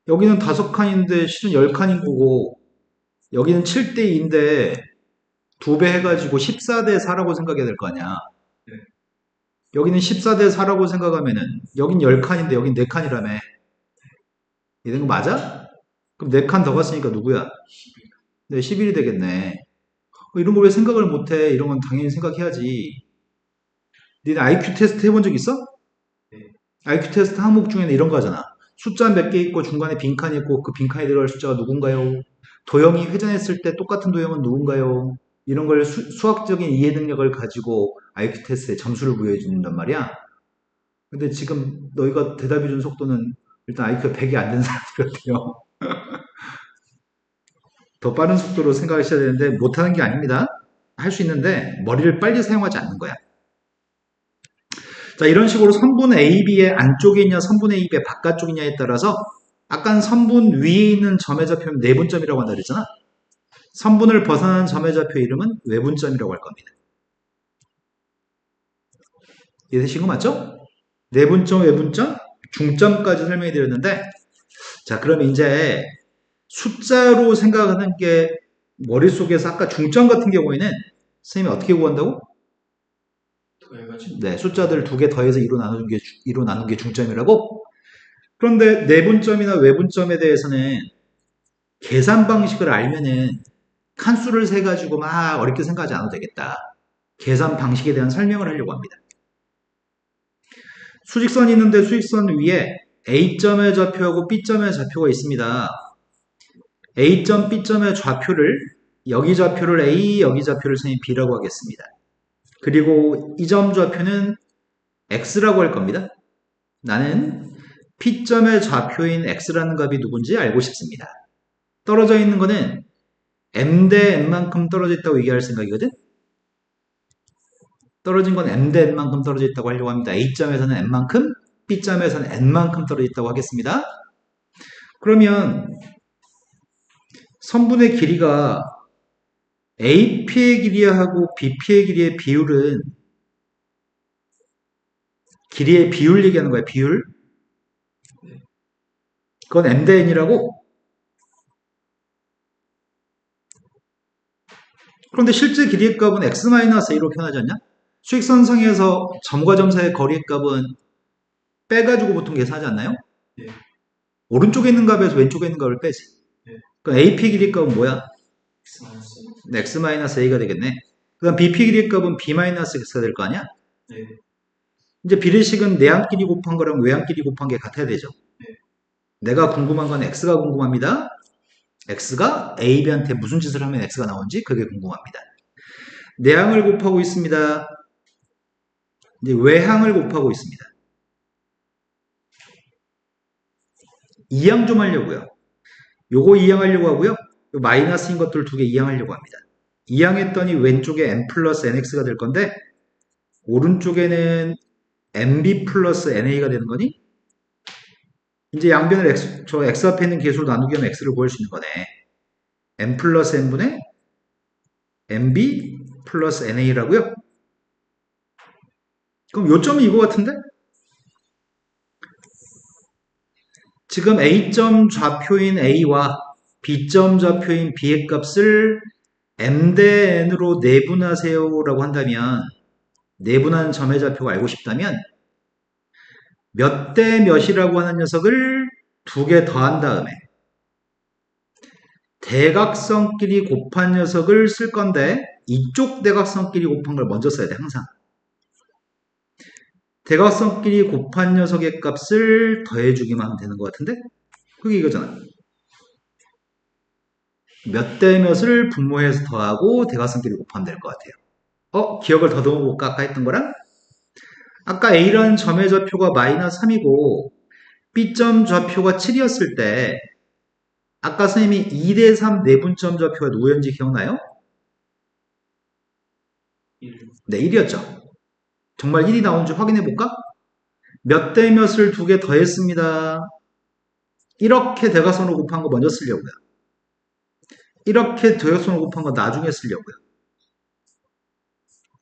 Speaker 1: 여기는 5칸인데 실은 10칸인 거고, 여기는 7대2인데 2배 해가지고 14대 4라고 생각해야 될 거 아니야?
Speaker 2: 네.
Speaker 1: 여기는 14대 4라고 생각하면은, 여긴 10칸인데 여긴 4칸이라며. 이런 거 맞아? 그럼 4칸 더 갔으니까 누구야?
Speaker 2: 12.
Speaker 1: 네, 11이 되겠네. 이런 걸 왜 생각을 못해? 이런 건 당연히 생각해야지. 니네 IQ 테스트 해본 적 있어?
Speaker 2: 네.
Speaker 1: IQ 테스트 항목 중에는 이런 거 하잖아. 숫자 몇 개 있고 중간에 빈칸이 있고 그 빈칸에 들어갈 숫자가 누군가요? 도형이 회전했을 때 똑같은 도형은 누군가요? 이런 걸 수학적인 이해 능력을 가지고 IQ 테스트에 점수를 부여해 준단 말이야. 근데 지금 너희가 대답해 준 속도는 일단 IQ가 100이 안 된 사람들이었대요. 더 빠른 속도로 생각하셔야 되는데 못하는 게 아닙니다. 할 수 있는데 머리를 빨리 사용하지 않는 거야. 자, 이런 식으로 선분 AB의 안쪽에 있냐 선분 AB의 바깥쪽이냐에 따라서 아까 선분 위에 있는 점의 좌표는 내분점이라고 한다 그랬잖아. 선분을 벗어난 점의 좌표 이름은 외분점이라고 할 겁니다. 이해되신 거 맞죠? 내분점, 외분점, 중점까지 설명해 드렸는데 자, 그럼 이제 숫자로 생각하는 게 머릿속에서 아까 중점 같은 경우에는 선생님이 어떻게 구한다고?
Speaker 2: 더해가지고.
Speaker 1: 네, 숫자들 2개 더해서 2로 나눈 게 중점이라고? 그런데 내분점이나 외분점에 대해서는 계산 방식을 알면은 칸수를 세 가지고 막 어렵게 생각하지 않아도 되겠다. 계산 방식에 대한 설명을 하려고 합니다. 수직선이 있는데 수직선 위에 A점의 좌표하고 B점의 좌표가 있습니다. A점, B점의 좌표를 여기 좌표를 A, 여기 좌표를 선생님 B라고 하겠습니다. 그리고 이 점 좌표는 X라고 할 겁니다. 나는 P점의 좌표인 X라는 값이 누군지 알고 싶습니다. 떨어져 있는 거는 M 대 N만큼 떨어져 있다고 얘기할 생각이거든? 떨어진 건 M 대 N만큼 떨어져 있다고 하려고 합니다. A점에서는 N만큼, B점에서는 N만큼 떨어져 있다고 하겠습니다. 그러면 선분의 길이가 AP의 길이하고 BP의 길이의 비율은 길이의 비율 얘기하는 거야, 비율. 그건 M 대 N이라고? 그런데 실제 길이의 값은 X-A로 표현하지 않냐? 수익선상에서 점과 점 사이의 거리의 값은 빼가지고 보통 계산하지 않나요?
Speaker 2: 네.
Speaker 1: 오른쪽에 있는 값에서 왼쪽에 있는 값을 빼지.
Speaker 2: 네.
Speaker 1: 그럼 AP 길이 값은 뭐야?
Speaker 2: X-.
Speaker 1: X-A가 되겠네. 그 다음 BP 길이 값은 B-X가 될 거 아니야?
Speaker 2: 네.
Speaker 1: 이제 비례식은 내항끼리 곱한 거랑 외항끼리 곱한 게 같아야 되죠.
Speaker 2: 네.
Speaker 1: 내가 궁금한 건 X가 궁금합니다. X가 A, B한테 무슨 짓을 하면 X가 나오는지 그게 궁금합니다. 내항을 곱하고 있습니다. 이제 외항을 곱하고 있습니다. 이항 좀 하려고요. 요거 이항하려고 하고요. 그 마이너스인 것들 두 개 이항하려고 합니다. 이항했더니 왼쪽에 n 플러스 nx가 될 건데 오른쪽에는 nb 플러스 na가 되는 거니? 이제 양변을 저 x 앞에 있는 계수로 나누기 하면 x를 구할 수 있는 거네. n 플러스 n분의 nb 플러스 na라고요? 그럼 요점은 이거 같은데? 지금 A점 좌표인 A와 B점 좌표인 B의 값을 M 대 N으로 내분하세요 라고 한다면, 내분하는 점의 좌표가 알고 싶다면 몇 대 몇이라고 하는 녀석을 두 개 더한 다음에 대각선끼리 곱한 녀석을 쓸 건데, 이쪽 대각선끼리 곱한 걸 먼저 써야 돼. 항상 대각선끼리 곱한 녀석의 값을 더해주기만 하면 되는 것 같은데, 그게 이거잖아. 몇 대 몇을 분모해서 더하고 대각선끼리 곱하면 될 것 같아요. 기억을 더듬어 볼까? 아까 했던 거랑? 아까 A라는 점의 좌표가 마이너스 3이고 B점 좌표가 7이었을 때 아까 선생님이 2대 3 내분점 좌표가 누구였는지 기억나요?
Speaker 2: 1.
Speaker 1: 네, 1이었죠. 정말 1이 나오는지 확인해 볼까? 몇 대 몇을 두 개 더했습니다. 이렇게 대각선으로 곱한 거 먼저 쓰려고요. 이렇게 대각선으로 곱한 거 나중에 쓰려고요.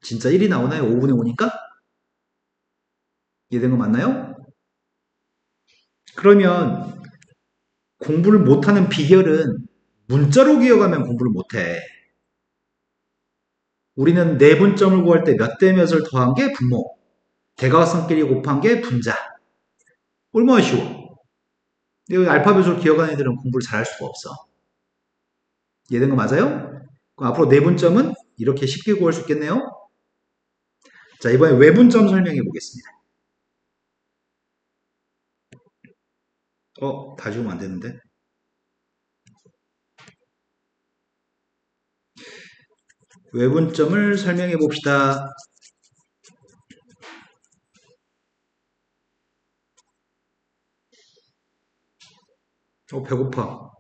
Speaker 1: 진짜 1이 나오나요? 5분의 5니까? 이해된 거 맞나요? 그러면 공부를 못하는 비결은 문자로 기억하면 공부를 못해. 우리는 내분점을 구할 때 몇 대 몇을 더한 게 분모, 대각선끼리 곱한 게 분자. 얼마나 쉬워. 근데 알파벳으로 기억하는 애들은 공부를 잘 할 수가 없어. 이해된 거 맞아요? 그럼 앞으로 내분점은 이렇게 쉽게 구할 수 있겠네요. 자, 이번에 외분점 설명해 보겠습니다. 다 지우면 안 되는데. 외분점을 설명해 봅시다. 배고파.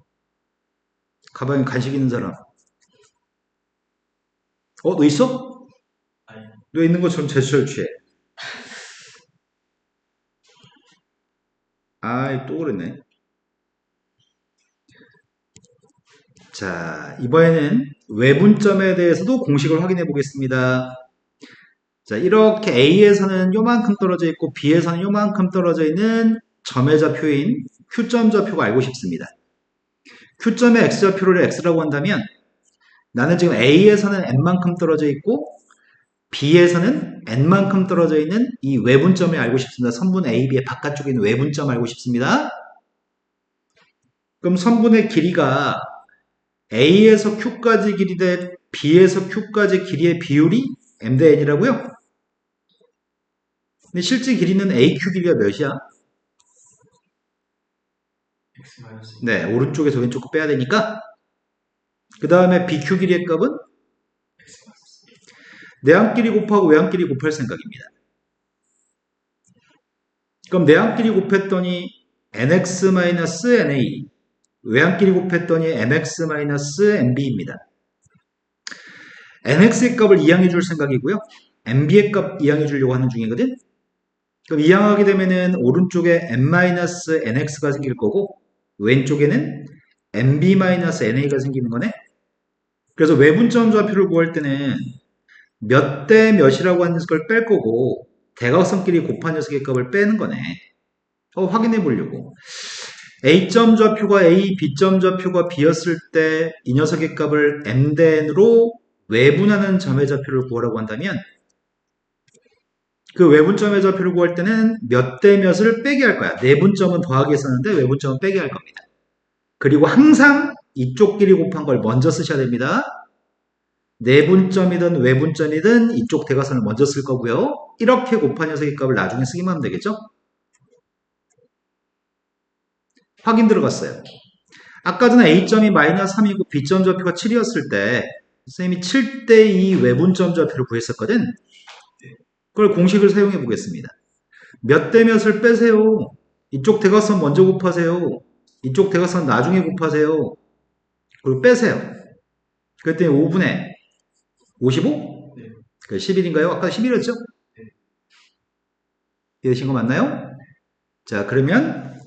Speaker 1: 가방에 간식 있는 사람. 너 있어?
Speaker 2: 아니.
Speaker 1: 너 있는 것처럼 제스처를 취해. 또 그랬네. 자, 이번에는 외분점에 대해서도 공식을 확인해 보겠습니다. 자, 이렇게 A에서는 요만큼 떨어져 있고 B에서는 요만큼 떨어져 있는 점의 좌표인 Q점 좌표가 알고 싶습니다. Q점의 X좌표를 X라고 한다면 나는 지금 A에서는 N만큼 떨어져 있고 B에서는 N만큼 떨어져 있는 이 외분점을 알고 싶습니다. 선분 A, B의 바깥쪽에 있는 외분점 알고 싶습니다. 그럼 선분의 길이가 A에서 Q까지 길이 대 B에서 Q까지 길이의 비율이 M 대 N이라고요? 근데 실제 길이는 AQ 길이가 몇이야?
Speaker 2: X 마이너스.
Speaker 1: 네, 오른쪽에서 왼쪽 거 빼야 되니까. 그 다음에 BQ 길이의 값은
Speaker 2: X 마이너스.
Speaker 1: 내항끼리 곱하고 외항끼리 곱할 생각입니다. 그럼 내항끼리 곱했더니 nx-na, 외항끼리 곱했더니 mx-nb입니다. nx의 값을 이항해 줄 생각이고요. nb의 값 이항해 주려고 하는 중이거든. 그럼 이항하게 되면은 오른쪽에 n-nx가 생길 거고 왼쪽에는 nb-na가 생기는 거네. 그래서 외분점 좌표를 구할 때는 몇 대 몇이라고 하는 걸 뺄 거고 대각선끼리 곱한 녀석의 값을 빼는 거네. 확인해 보려고. A점 좌표가 A, B점 좌표가 B였을 때 이 녀석의 값을 M 대 N으로 외분하는 점의 좌표를 구하라고 한다면 그 외분점의 좌표를 구할 때는 몇 대 몇을 빼게 할 거야. 내분점은 더하기 했었는데 외분점은 빼게 할 겁니다. 그리고 항상 이쪽끼리 곱한 걸 먼저 쓰셔야 됩니다. 내분점이든 외분점이든 이쪽 대각선을 먼저 쓸 거고요. 이렇게 곱한 녀석의 값을 나중에 쓰기만 하면 되겠죠? 확인 들어갔어요. 아까 전에 A점이 마이너스 3이고 B점 좌표가 7이었을 때 선생님이 7대 2 외분점 좌표를 구했었거든. 그걸 공식을 사용해 보겠습니다. 몇 대 몇을 빼세요. 이쪽 대각선 먼저 곱하세요. 이쪽 대각선 나중에 곱하세요. 그리고 빼세요. 그랬더니 5분의 55?
Speaker 2: 네.
Speaker 1: 그 11인가요? 아까 11이었죠?
Speaker 2: 네.
Speaker 1: 이해되신 거 맞나요? 자, 그러면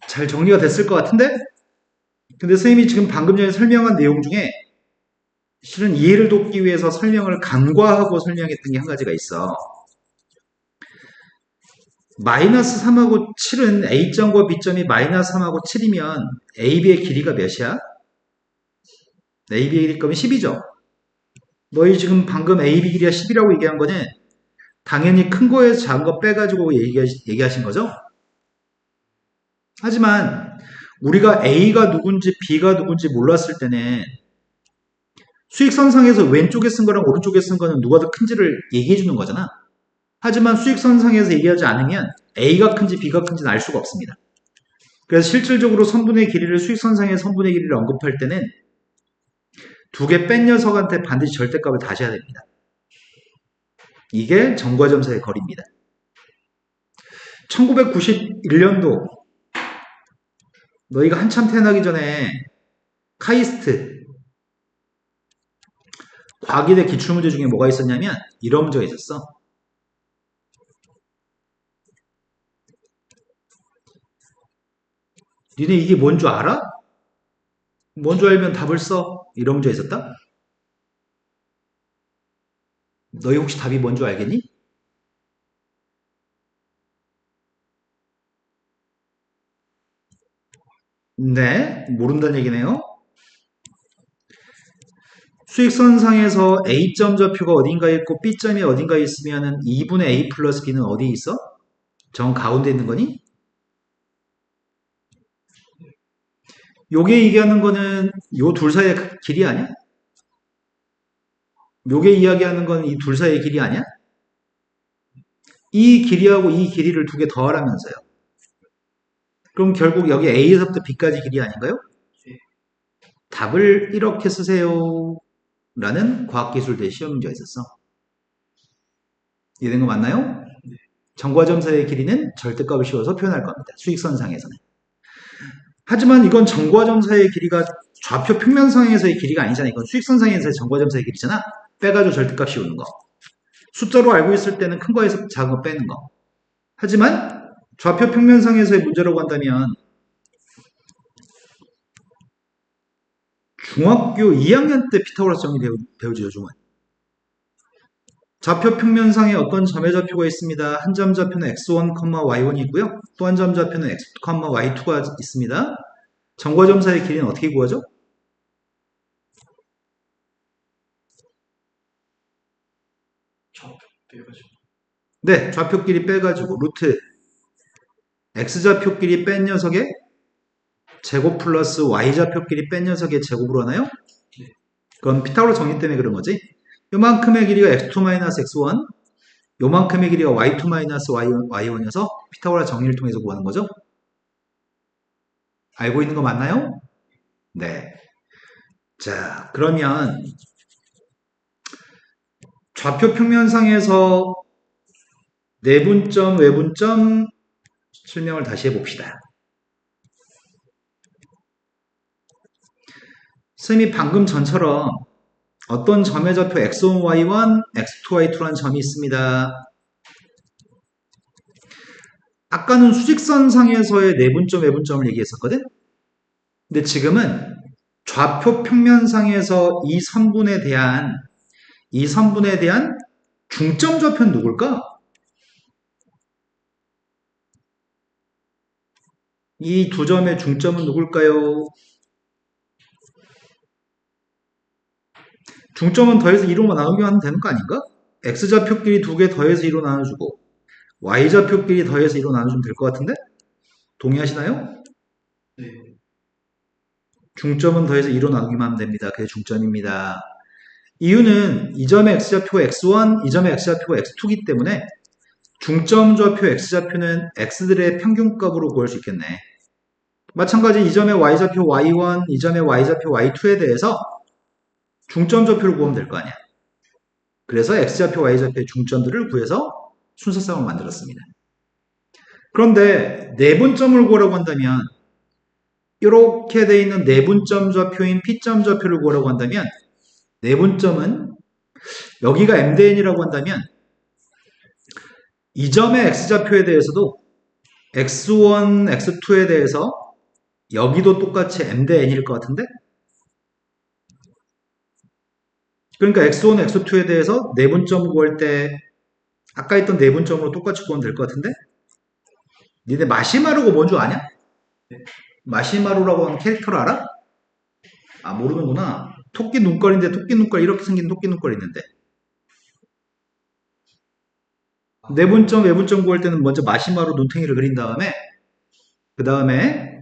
Speaker 1: 잘 정리가 됐을 것 같은데? 근데 선생님이 지금 방금 전에 설명한 내용 중에 실은 이해를 돕기 위해서 설명을 간과하고 설명했던 게 한 가지가 있어. 마이너스 3하고 7은 A점과 B점이 마이너스 3하고 7이면 AB의 길이가 몇이야? AB의 길이가 10이죠? 너희 지금 방금 AB 길이가 10이라고 얘기한 거는 당연히 큰 거에서 작은 거 빼가지고 얘기하신 거죠? 하지만 우리가 A가 누군지 B가 누군지 몰랐을 때는 수익선상에서 왼쪽에 쓴 거랑 오른쪽에 쓴 거는 누가 더 큰지를 얘기해 주는 거잖아. 하지만 수익선상에서 얘기하지 않으면 A가 큰지 B가 큰지는 알 수가 없습니다. 그래서 실질적으로 선분의 길이를 수익선상의 선분의 길이를 언급할 때는 두 개 뺀 녀석한테 반드시 절대값을 다시 해야 됩니다. 이게 점과 점사의 거리입니다. 1991년도 너희가 한참 태어나기 전에 카이스트 과기대 기출문제 중에 뭐가 있었냐면 이런 문제가 있었어. 니네 이게 뭔 줄 알아? 뭔 줄 알면 답을 써. 이런 문제가 있었다? 너희 혹시 답이 뭔 줄 알겠니? 네, 모른다는 얘기네요. 수익선상에서 A점 좌표가 어딘가에 있고 B점이 어딘가에 있으면 2분의 A 플러스 B는 어디에 있어? 정 가운데 있는 거니? 요게 얘기하는 거는 요 둘 사이의 길이 아니야? 요게 이야기하는 건 이 둘 사이의 길이 아니야? 이 길이하고 이 길이를 두 개 더하라면서요. 그럼 결국 여기 A에서부터 B까지 길이 아닌가요?
Speaker 2: 네.
Speaker 1: 답을 이렇게 쓰세요. 라는 과학기술대 시험 문제가 있었어. 이해된 거 맞나요?
Speaker 2: 네.
Speaker 1: 점과 점사의 길이는 절대값을 씌워서 표현할 겁니다. 수익선상에서는. 하지만 이건 점과 점사의 길이가 좌표 평면상에서의 길이가 아니잖아. 이건 수익선상에서의 점과 점사의 길이잖아. 빼가지고 절대값 씌우는 거. 숫자로 알고 있을 때는 큰 거에서 작은 거 빼는 거. 하지만 좌표 평면상에서의 문제라고 한다면 중학교 2학년 때 피타고라스 정리 배우지 요즘은. 좌표 평면상에 어떤 점의 좌표가 있습니다. 한 점 좌표는 x1, y1이 있고요. 또 한 점 좌표는 x2, y2가 있습니다. 점과 점사의 길이는 어떻게 구하죠?
Speaker 2: 좌표 빼가지고.
Speaker 1: 네, 좌표끼리 빼가지고 루트 x좌표끼리 뺀 녀석의 제곱 플러스 y좌표끼리 뺀 녀석의 제곱으로 하나요?
Speaker 2: 네.
Speaker 1: 그건 피타고라스 정리 때문에 그런 거지. 요만큼의 길이가 x2-x1, 요만큼의 길이가 y2-y1이어서 피타고라스 정리를 통해서 구하는 거죠. 알고 있는 거 맞나요? 네. 자, 그러면 좌표 평면상에서 내분점, 외분점 설명을 다시 해봅시다. 선생님이 방금 전처럼 어떤 점의 좌표 x1, y1, x2, y2라는 점이 있습니다. 아까는 수직선상에서의 내분점, 외분점을 얘기했었거든? 근데 지금은 좌표 평면상에서 이 선분에 대한 중점 좌표는 누굴까? 이 두 점의 중점은 누굴까요? 중점은 더해서 2로 나누기만 하면 되는 거 아닌가? x좌표끼리 두 개 더해서 2로 나눠주고 y좌표끼리 더해서 2로 나눠주면 될 것 같은데? 동의하시나요?
Speaker 2: 네.
Speaker 1: 중점은 더해서 2로 나누기만 하면 됩니다. 그게 중점입니다. 이유는 이 점의 x좌표가 x1, 이 점의 x좌표가 x2이기 때문에 중점 좌표 x좌표는 x들의 평균값으로 구할 수 있겠네. 마찬가지 이 점의 y좌표 y1, 이 점의 y좌표 y2에 대해서 중점 좌표를 구하면 될 거 아니야. 그래서 x좌표, y좌표의 중점들을 구해서 순서쌍을 만들었습니다. 그런데 내분점을 구하라고 한다면 이렇게 돼 있는 내분점 좌표인 P점 좌표를 구하라고 한다면 내분점은 여기가 MDN이라고 한다면 이 점의 X좌표에 대해서도 X1, X2에 대해서 여기도 똑같이 MDN일 것 같은데? 그러니까 X1, X2에 대해서 내분점 구할 때 아까 했던 내분점으로 똑같이 구하면 될 것 같은데? 니네 마시마루가 뭔 줄 아냐? 마시마루라고 하는 캐릭터를 알아? 아, 모르는구나. 토끼 눈깔인데 토끼 눈깔 이렇게 생긴 토끼 눈깔 있는데. 내분점, 외분점 구할 때는 먼저 마시마루 눈탱이를 그린 다음에 그 다음에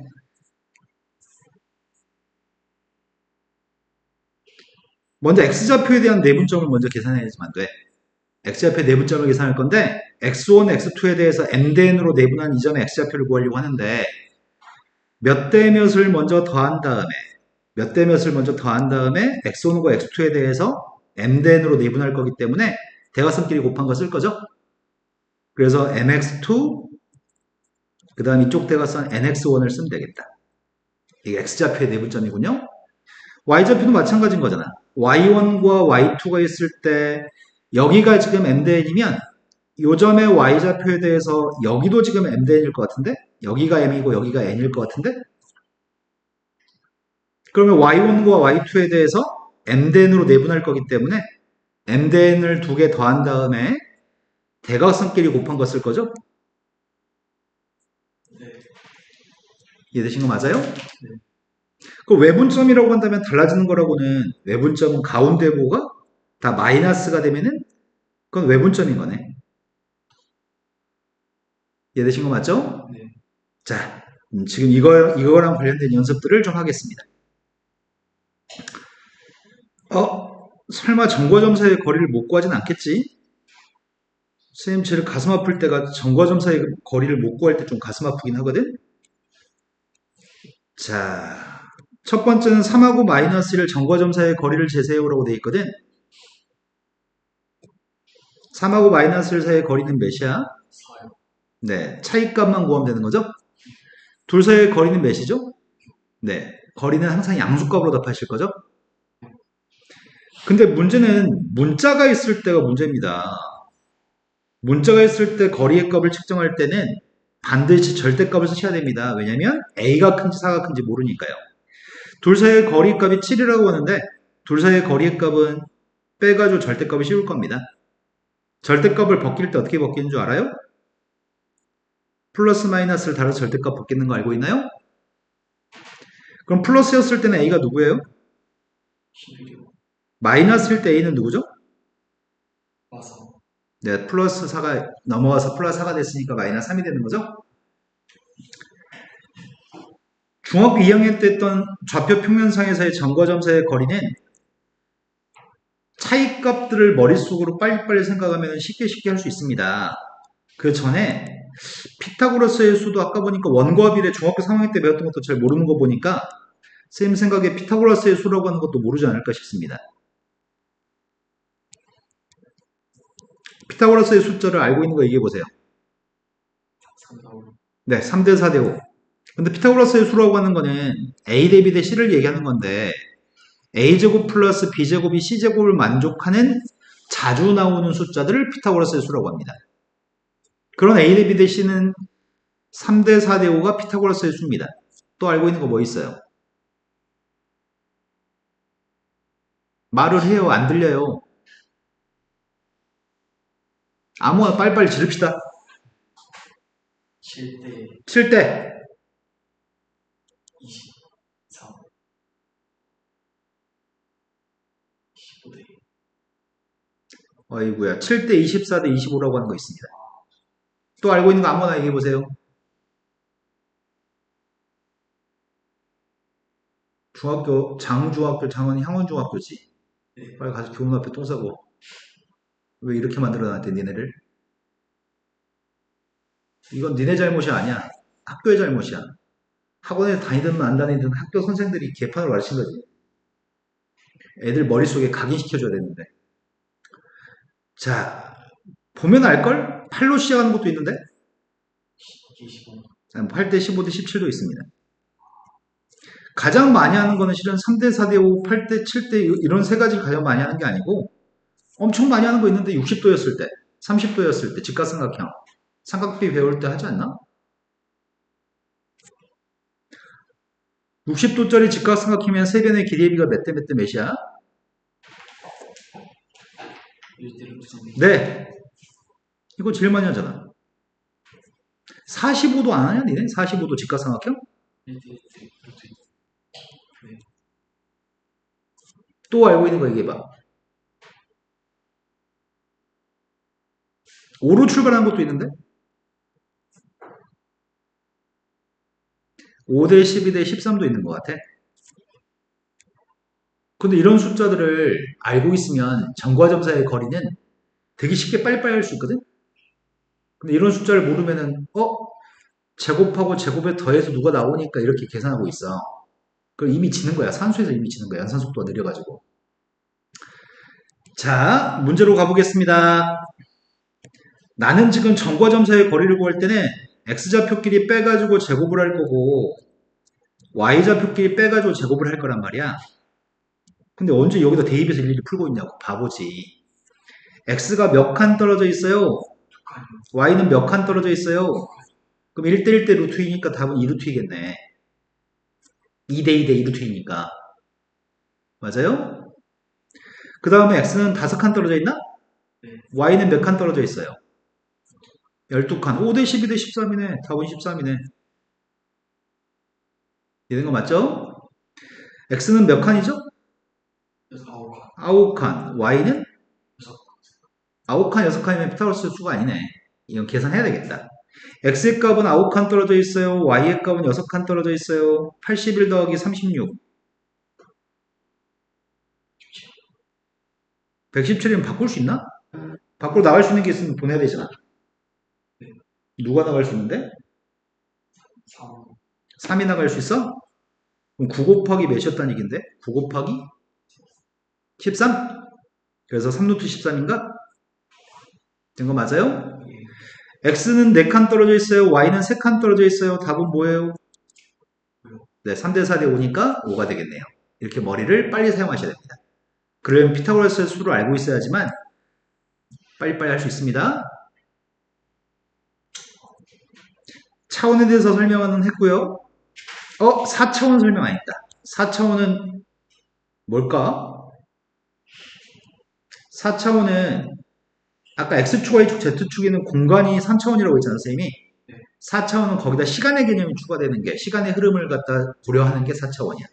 Speaker 1: 먼저 X좌표에 대한 내분점을 먼저 계산해야지만 돼. X좌표 내분점을 계산할 건데 X1, X2에 대해서 MDN으로 내분한 이 점의 X좌표를 구하려고 하는데 몇 대 몇을 먼저 더한 다음에 몇 대 몇을 먼저 더한 다음에 X1과 X2에 대해서 MDN으로 내분할 거기 때문에 대각선끼리 곱한 거 쓸 거죠. 그래서 MX2 그 다음 이쪽 대각선 NX1을 쓰면 되겠다. 이게 X좌표의 내분점이군요. Y좌표도 마찬가지인 거잖아. Y1과 Y2가 있을 때 여기가 지금 MDN이면 요 점의 Y좌표에 대해서 여기도 지금 MDN일 것 같은데 여기가 M이고 여기가 N일 것 같은데 그러면 Y1과 Y2에 대해서 MDN으로 내분할 거기 때문에 MDN을 두 개 더한 다음에 대각선끼리 곱한 거 쓸 거죠?
Speaker 2: 네.
Speaker 1: 이해되신 거 맞아요? 그 외분점이라고 한다면 달라지는 거라고는 외분점은 가운데 부호가 다 마이너스가 되면은 그건 외분점인 거네. 이해되신 거 맞죠?
Speaker 2: 네.
Speaker 1: 자, 지금 이거랑 관련된 연습들을 좀 하겠습니다. 설마 점과 사이의 거리를 못 구하진 않겠지? 선생님, 제일 가슴 아플 때가 점과 사이의 거리를 못 구할 때 좀 가슴 아프긴 하거든? 자, 첫 번째는 3하고 마이너스 1 점과 사이의 거리를 재세우라고 돼 있거든? 3하고 마이너스 1 사이의 거리는 몇이야?
Speaker 2: 4요.
Speaker 1: 네, 차이값만 구하면 되는 거죠? 둘 사이의 거리는 몇이죠? 네, 거리는 항상 양수값으로 답하실 거죠? 근데 문제는 문자가 있을 때가 문제입니다. 문자가 있을 때 거리의 값을 측정할 때는 반드시 절대값을 쓰셔야 됩니다. 왜냐면 A가 큰지 4가 큰지 모르니까요. 둘 사이의 거리 값이 7이라고 하는데 둘 사이의 거리의 값은 빼가지고 절대값이 씌울 겁니다. 절대값을 벗길 때 어떻게 벗기는 줄 알아요? 플러스 마이너스를 달아서 절대값 벗기는 거 알고 있나요? 그럼 플러스였을 때는 A가 누구예요?
Speaker 2: 11이요.
Speaker 1: 마이너스일 때 A는 누구죠?
Speaker 2: 와서.
Speaker 1: 네, 플러스 4가 넘어와서 플러스 4가 됐으니까 마이너스 3이 되는 거죠? 중학교 2학년 때 했던 좌표 평면상에서의 점과 점 사이의 거리는 차이값들을 머릿속으로 빨리빨리 생각하면 쉽게 할 수 있습니다. 그 전에 피타고라스의 수도 아까 보니까 원과 비례 중학교 3학년 때 배웠던 것도 잘 모르는 거 보니까 쌤 생각에 피타고라스의 수라고 하는 것도 모르지 않을까 싶습니다. 피타고라스의 숫자를 알고 있는 거 얘기해 보세요.
Speaker 2: 3, 4, 5.
Speaker 1: 네, 3대 4대 5. 근데 피타고라스의 수라고 하는 거는 A 대비 대 C를 얘기하는 건데 A제곱 플러스 B제곱이 C제곱을 만족하는 자주 나오는 숫자들을 피타고라스의 수라고 합니다. 그런 A 대비 대 C는 3대 4대 5가 피타고라스의 수입니다. 또 알고 있는 거 뭐 있어요? 말을 해요. 안 들려요. 아무나 빨리빨리 지릅시다.
Speaker 2: 7대
Speaker 1: 7대
Speaker 2: 24. 15대
Speaker 1: 어이구야. 7대 24대 25라고 하는 거 있습니다. 또 알고 있는 거 아무나 얘기해 보세요. 중학교, 장중학교, 장원, 향원중학교지.
Speaker 2: 네.
Speaker 1: 빨리 가서 교문 앞에 똥 싸고. 왜 이렇게 만들어 놨대, 니네를? 이건 니네 잘못이 아니야. 학교의 잘못이야. 학원에 다니든 안 다니든 학교 선생들이 개판을 가르친 거지. 애들 머릿속에 각인시켜줘야 되는데. 자, 보면 알걸? 8로 시작하는 것도 있는데?
Speaker 2: 25.
Speaker 1: 8대 15대 17도 있습니다. 가장 많이 하는 거는 실은 3대, 4대 5, 8대, 7대 이런 세 가지를 가장 많이 하는 게 아니고 엄청 많이 하는 거 있는데 60도였을 때, 30도였을 때 직각삼각형 삼각비 배울 때 하지 않나? 60도짜리 직각삼각형이면 세 변의 길이의 비가 몇 대 몇 대 몇이야?
Speaker 2: 1대 루트
Speaker 1: 네. 이거 제일 많이 하잖아. 45도 안 하냐, 니네? 45도 직각삼각형?
Speaker 2: 1대 루트
Speaker 1: 또 알고 있는 거 얘기해봐. 5로 출발하는 것도 있는데? 5대 12대 13도 있는 것 같아. 근데 이런 숫자들을 알고 있으면 점과점사의 거리는 되게 쉽게 빨리빨리 할 수 있거든? 근데 이런 숫자를 모르면은, 제곱하고 제곱에 더해서 누가 나오니까 이렇게 계산하고 있어. 그럼 이미 지는 거야. 산수에서 이미 지는 거야. 연산 속도가 느려가지고. 자, 문제로 가보겠습니다. 나는 지금 점과점사의 거리를 구할 때는 x좌표끼리 빼가지고 제곱을 할 거고 y좌표끼리 빼가지고 제곱을 할 거란 말이야. 근데 언제 여기다 대입해서 일일이 풀고 있냐고. 바보지. x가 몇 칸 떨어져 있어요? y는 몇 칸 떨어져 있어요? 그럼 1대1대 루트이니까 답은 2루트이겠네. 2대2대 2루트이니까. 맞아요? 그 다음에 x는 5칸 떨어져 있나?
Speaker 2: 네.
Speaker 1: y는 몇 칸 떨어져 있어요? 12칸. 5대 12대 13이네. 답은 13이네. 되는 거 맞죠? x는 몇 칸이죠? 9칸. y는? 9칸, 6칸이면 피타고라스 수가 아니네. 이건 계산해야 되겠다. x의 값은 9칸 떨어져 있어요. y의 값은 6칸 떨어져 있어요. 81 더하기 36. 117이면 바꿀 수 있나? 밖으로 나갈 수 있는 게 있으면 보내야 되잖아. 누가 나갈 수 있는데? 3이 나갈 수 있어? 그럼 9 곱하기 몇이었다는 얘긴데? 9 곱하기 13? 그래서 3루트 13인가? 된 거 맞아요? x는 4칸 떨어져 있어요. y는 3칸 떨어져 있어요. 답은 뭐예요? 네, 3대 4대 5니까 5가 되겠네요. 이렇게 머리를 빨리 사용하셔야 됩니다. 그러면 피타고라스의 수를 알고 있어야지만 빨리빨리 할 수 있습니다. 차원에 대해서 설명은 했고요. 4차원 설명 안 했다. 4차원은 뭘까? 4차원은 아까 X축, Y축, Z축에는 공간이 3차원이라고 했잖아요, 선생님이. 4차원은 거기다 시간의 개념이 추가되는 게, 시간의 흐름을 갖다 고려하는 게 4차원이야.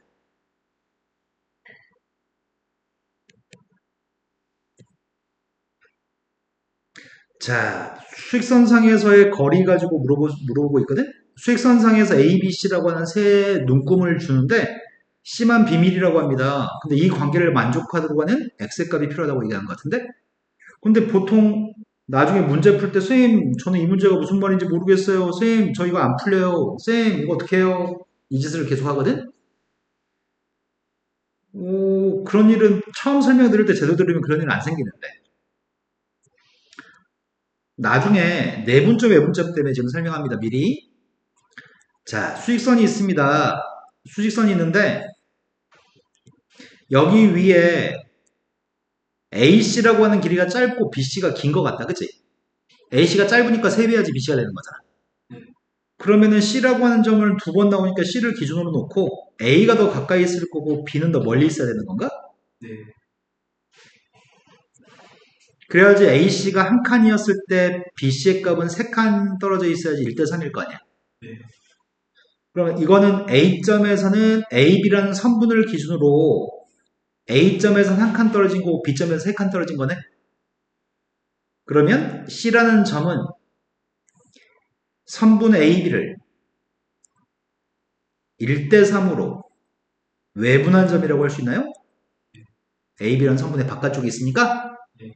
Speaker 1: 자, 수익선상에서의 거리 가지고 물어보고 있거든? 수익선상에서 A, B, C라고 하는 세 눈금을 주는데 C만 비밀이라고 합니다. 근데 이 관계를 만족하도록 하는 X의 값이 필요하다고 얘기하는 것 같은데? 근데 보통 나중에 문제 풀 때 선생님 저는 이 문제가 무슨 말인지 모르겠어요. 선생님 저 이거 안 풀려요. 선생님 이거 어떻게 해요? 이 짓을 계속 하거든? 그런 일은 처음 설명 드릴 때 제대로 들으면 그런 일은 안 생기는데. 나중에 내분점, 외분점 때문에 지금 설명합니다. 미리. 자, 수직선이 있습니다. 수직선이 있는데 여기 위에 AC라고 하는 길이가 짧고 BC가 긴 것 같다. 그치? AC가 짧으니까 3배야지 BC가 되는 거잖아. 그러면은 C라고 하는 점을 2번 나오니까 C를 기준으로 놓고 A가 더 가까이 있을 거고 B는 더 멀리 있어야 되는 건가?
Speaker 2: 네.
Speaker 1: 그래야지 AC가 한 칸이었을 때 BC의 값은 3칸 떨어져 있어야지 1대3일 거 아니야.
Speaker 2: 네.
Speaker 1: 그러면 이거는 A점에서는 AB라는 선분을 기준으로 A점에서는 한 칸 떨어진 거고 B점에서 3칸 떨어진 거네. 그러면 C라는 점은 선분 AB를 1대3으로 외분한 점이라고 할 수 있나요? AB라는 선분의 바깥쪽에 있으니까
Speaker 2: 네.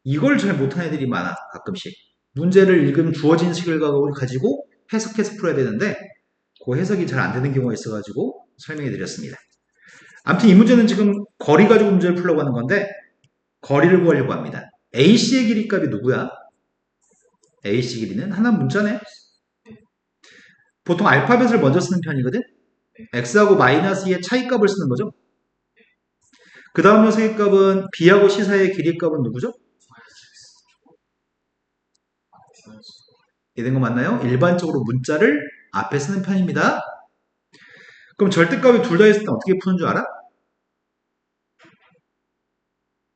Speaker 1: 이걸 잘 못하는 애들이 많아. 가끔씩 문제를 읽으면 주어진 식을 가지고 해석해서 풀어야 되는데 그 해석이 잘 안 되는 경우가 있어가지고 설명해 드렸습니다. 아무튼 이 문제는 지금 거리 가지고 문제를 풀려고 하는 건데 거리를 구하려고 합니다. AC의 길이 값이 누구야? AC 길이는 하나 문자네. 보통 알파벳을 먼저 쓰는 편이거든. x하고 마이너스 2의 차이값을 쓰는 거죠. 그 다음 녀석의 값은 b하고 c 사이의 길이 값은 누구죠? 이해된 거 맞나요? 일반적으로 문자를 앞에 쓰는 편입니다. 그럼 절대값이 둘 다 있을 때 어떻게 푸는 줄 알아?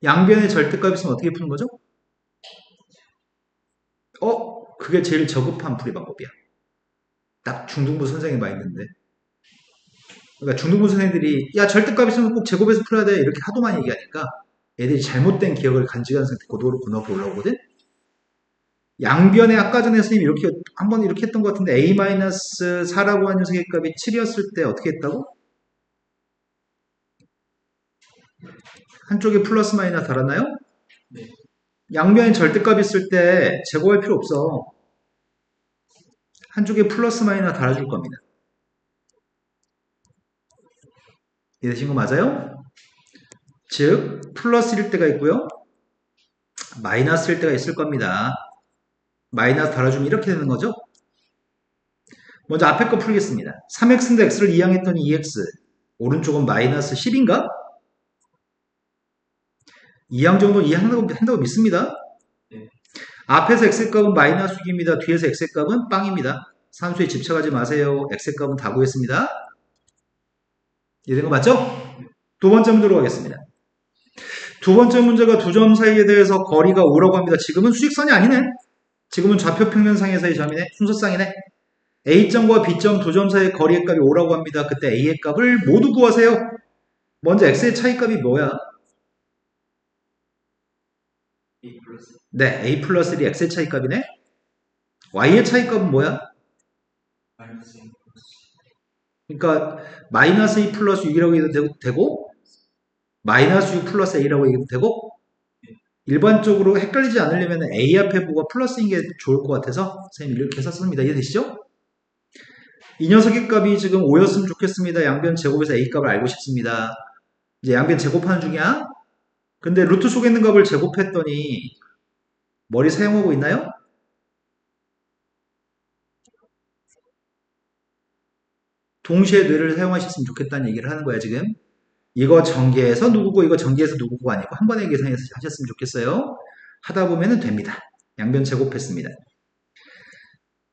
Speaker 1: 양변에 절대값이 있으면 어떻게 푸는 거죠? 그게 제일 저급한 풀이 방법이야. 딱 중등부 선생님 봐 있는데. 그러니까 중등부 선생님들이 야 절대값 있으면 꼭 제곱해서 풀어야 돼 이렇게 하도 많이 얘기하니까 애들이 잘못된 기억을 간직한 상태 고등학교 올라오거든. 양변에 아까 전에 선생님이 이렇게 한번 이렇게 했던 것 같은데 a-4라고 하는 녀석의 값이 7이었을 때 어떻게 했다고? 한쪽에 플러스 마이너스 달았나요?
Speaker 2: 네.
Speaker 1: 양변에 절대값 있을 때 제곱할 필요 없어. 한쪽에 플러스 마이너스 달아줄 겁니다. 이해되신 거 맞아요? 즉 플러스일 때가 있고요. 마이너스일 때가 있을 겁니다. 마이너스 달아주면 이렇게 되는 거죠. 먼저 앞에 거 풀겠습니다. 3x인데 x를 이항했더니 2x 오른쪽은 마이너스 10인가? 이항 정도는 이해한다고 믿습니다.
Speaker 2: 네.
Speaker 1: 앞에서 x값은 마이너스 6입니다. 뒤에서 x값은 빵입니다. 산수에 집착하지 마세요. x값은 다 구했습니다. 이해된 거 맞죠? 두 번째 문제로 가겠습니다. 두 번째 문제가 두 점 사이에 대해서 거리가 5라고 합니다. 지금은 수직선이 아니네. 지금은 좌표 평면상에서의 점이네. 순서쌍이네. A점과 B점 두 점 사이의 거리의 값이 5라고 합니다. 그때 A의 값을 모두 구하세요. 먼저 X의 차이값이 뭐야?
Speaker 2: A 플러스
Speaker 1: 네, A 플러스 1이 X의 차이값이네. Y의 차이값은 뭐야?
Speaker 2: 마이너스 A 플러스
Speaker 1: 그러니까 마이너스 2 플러스 6이라고 해도 되고 마이너스 6 플러스 A라고 얘기해도 되고 일반적으로 헷갈리지 않으려면 A 앞에 보고 플러스인 게 좋을 것 같아서 선생님이 이렇게 썼습니다. 이해되시죠? 이 녀석의 값이 지금 5였으면 좋겠습니다. 양변 제곱에서 A 값을 알고 싶습니다. 이제 양변 제곱하는 중이야. 근데 루트 속에 있는 값을 제곱했더니 머리 사용하고 있나요? 동시에 뇌를 사용하셨으면 좋겠다는 얘기를 하는 거야 지금. 이거 전개해서 누구고 이거 전개해서 누구고 아니고 한 번에 계산해서 하셨으면 좋겠어요. 하다 보면 됩니다. 양변 제곱했습니다.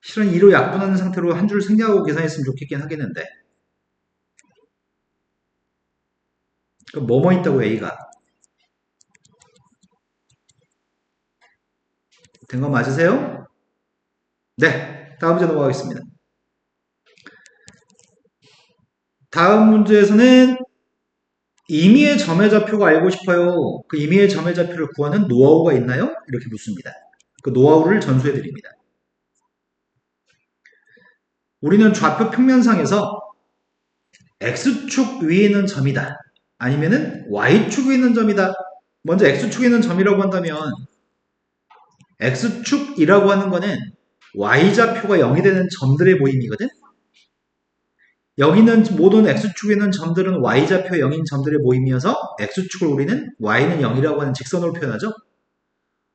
Speaker 1: 실은 2로 약분하는 상태로 한 줄 생략하고 계산했으면 좋겠긴 하겠는데 그럼 뭐뭐 있다고 A가 된 거 맞으세요? 네, 다음 문제 넘어가겠습니다. 다음 문제에서는 임의의 점의 좌표가 알고 싶어요. 그 임의의 점의 좌표를 구하는 노하우가 있나요? 이렇게 묻습니다. 그 노하우를 전수해 드립니다. 우리는 좌표 평면상에서 X축 위에 있는 점이다. 아니면은 Y축 위에 있는 점이다. 먼저 X축에 있는 점이라고 한다면 X축이라고 하는 거는 Y좌표가 0이 되는 점들의 모임이거든. 여기는 모든 X축에 있는 점들은 Y좌표 0인 점들의 모임이어서 X축을 우리는 Y는 0이라고 하는 직선으로 표현하죠.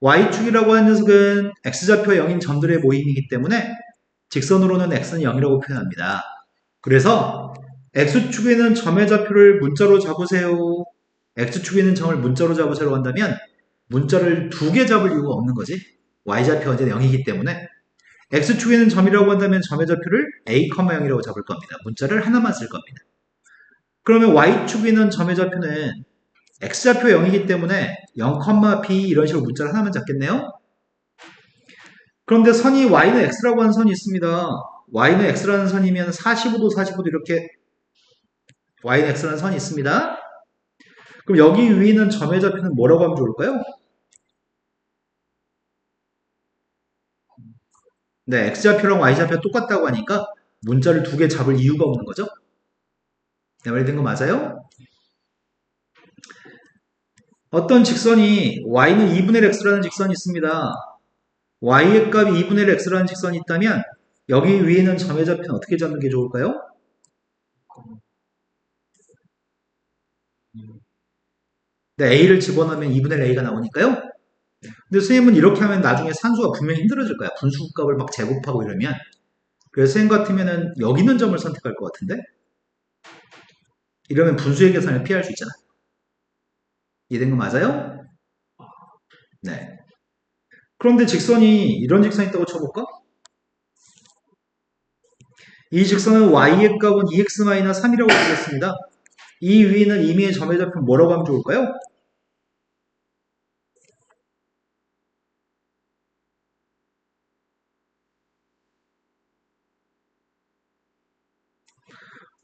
Speaker 1: Y축이라고 하는 녀석은 X좌표 0인 점들의 모임이기 때문에 직선으로는 X는 0이라고 표현합니다. 그래서 X축에 있는 점의 좌표를 문자로 잡으세요. X축에 있는 점을 문자로 잡으세요 한다면 문자를 두 개 잡을 이유가 없는 거지. Y좌표가 이제 0이기 때문에 X축에 있는 점이라고 한다면 점의 좌표를 A, 0이라고 잡을 겁니다. 문자를 하나만 쓸 겁니다. 그러면 Y축에 있는 점의 좌표는 X좌표 0이기 때문에 0, B 이런 식으로 문자를 하나만 잡겠네요. 그런데 선이 Y는 X라고 하는 선이 있습니다. Y는 X라는 선이면 45도, 45도 이렇게 Y는 X라는 선이 있습니다. 그럼 여기 위에 있는 점의 좌표는 뭐라고 하면 좋을까요? 네, X좌표랑 Y좌표 똑같다고 하니까 문자를 두 개 잡을 이유가 없는 거죠. 네, 말이 된 거 맞아요? 어떤 직선이 Y는 2분의 X라는 직선이 있습니다. Y의 값이 2분의 X라는 직선이 있다면 여기 위에 있는 점의 좌표는 어떻게 잡는 게 좋을까요? 네, A를 집어넣으면 2분의 A가 나오니까요. 근데 선생님은 이렇게 하면 나중에 산수가 분명히 힘들어질 거야. 분수값을 막 제곱하고 이러면. 그래서 선생님 같으면은 여기 있는 점을 선택할 것 같은데? 이러면 분수의 계산을 피할 수 있잖아. 이해된 거 맞아요? 네. 그런데 직선이 이런 직선이 있다고 쳐볼까? 이 직선은 y의 값은 2x-3이라고 보겠습니다. 이 위는 임의의 점의 좌표 뭐라고 하면 좋을까요?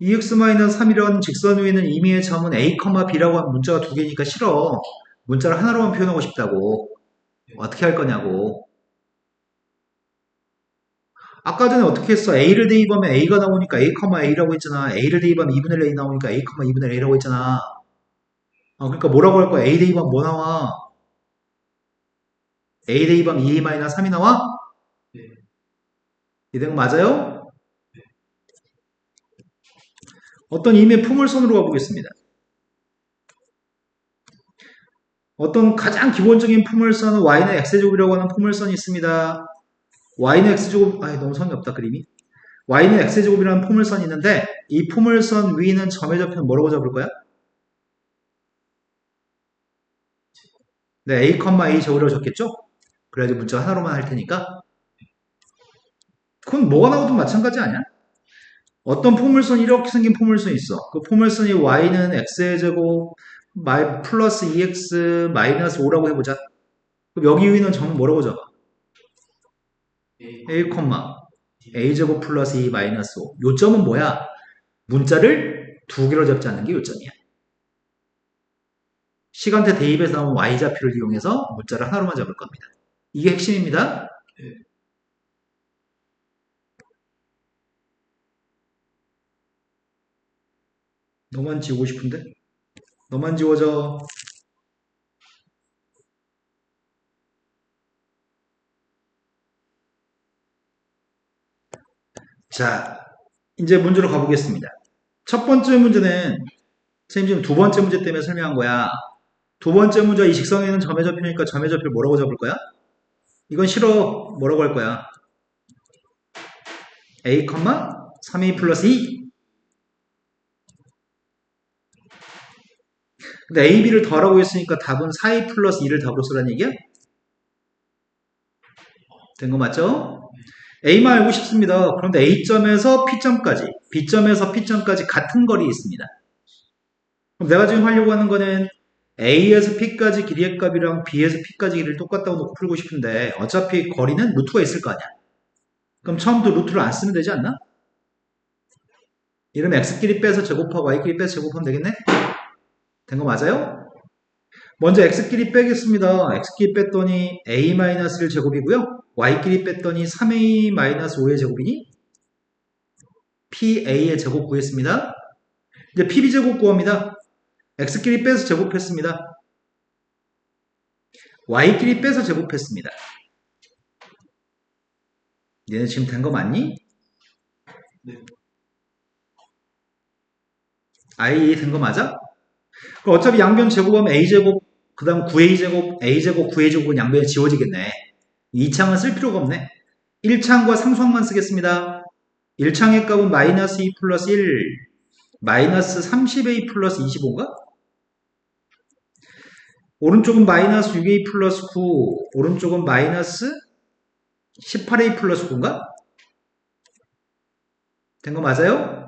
Speaker 1: (2x-3이라는) 직선 위에는 임의의 점은 a, b라고 하면 문자가 두 개니까 싫어. 문자를 하나로만 표현하고 싶다고. 어떻게 할 거냐고. 아까 전에 어떻게 했어? a를 대입하면 a가 나오니까 a, a라고 했잖아. a를 대입하면 2분의 1 a 나오니까 a, 2분의 1 a라고 했잖아. 그러니까 뭐라고 할 거야? a 대입하면 뭐 나와? a 대입하면 2a-3이 나와?
Speaker 2: 네.
Speaker 1: 이된 거 맞아요? 어떤 임의의 포물선으로 가보겠습니다. 어떤 가장 기본적인 포물선은 y는 x제곱이라고 하는 포물선이 있습니다. y는 x제곱, 너무 성의 없다, 그림이. y는 x제곱이라는 포물선이 있는데, 이 포물선 위는 점의 좌표는 뭐라고 잡을 거야? 네, a, a 제곱이라고 적겠죠? 그래야지 문자가 하나로만 할 테니까. 그건 뭐가 나오든 마찬가지 아니야? 어떤 포물선, 이렇게 생긴 포물선이 있어. 그 포물선이 y는 x의 제곱, 플러스 2x 마이너스 5라고 해보자. 그럼 여기 위는 점은 뭐라고 적어?
Speaker 2: A,
Speaker 1: a, a제곱 플러스 2 마이너스 5. 요점은 뭐야? 문자를 두 개로 잡지 않는 게 요점이야. 시간대 대입에서 나온 y좌표를 이용해서 문자를 하나로만 잡을 겁니다. 이게 핵심입니다.
Speaker 2: 네.
Speaker 1: 너만 지우고 싶은데? 너만 지워져. 자, 이제 문제로 가보겠습니다. 첫 번째 문제는 선생님 지금 두 번째 문제 때문에 설명한 거야. 두 번째 문제 이 직선에는 점의 좌표니까 점의 좌표를 뭐라고 잡을 거야? 이건 싫어. 뭐라고 할 거야? a, 3a 플러스 2. 근데 a, b를 더하라고 했으니까 답은 4a 플러스 2를 답으로 쓰라는 얘기야? 된 거 맞죠? a만 알고 싶습니다. 그런데 a점에서 p점까지, b점에서 p점까지 같은 거리에 있습니다. 그럼 내가 지금 하려고 하는 거는 a에서 p까지 길이의 값이랑 b에서 p까지 길이를 똑같다고 놓고 풀고 싶은데 어차피 거리는 루트가 있을 거 아니야. 그럼 처음부터 루트를 안 쓰면 되지 않나? 이러면 x끼리 빼서 제곱하고 y끼리 빼서 제곱하면 되겠네? 된 거 맞아요? 먼저 x끼리 빼겠습니다. x끼리 뺐더니 a-1 제곱이고요. y끼리 뺐더니 3a-5의 제곱이니 pa의 제곱 구했습니다. 이제 pb 제곱 구합니다. x끼리 빼서 제곱했습니다. y끼리 빼서 제곱했습니다. 얘네 지금 된 거 맞니?
Speaker 2: 네.
Speaker 1: i 된 거 맞아? 그럼 어차피 양변 제곱하면 a제곱, 그 다음 9a제곱, a제곱, 9a제곱은 양변에 지워지겠네. 2창은 쓸 필요가 없네. 1창과 상수항만 쓰겠습니다. 1창의 값은 마이너스 2 플러스 1, 마이너스 30a 플러스 25인가? 오른쪽은 마이너스 6a 플러스 9, 오른쪽은 마이너스 18a 플러스 9인가? 된 거 맞아요?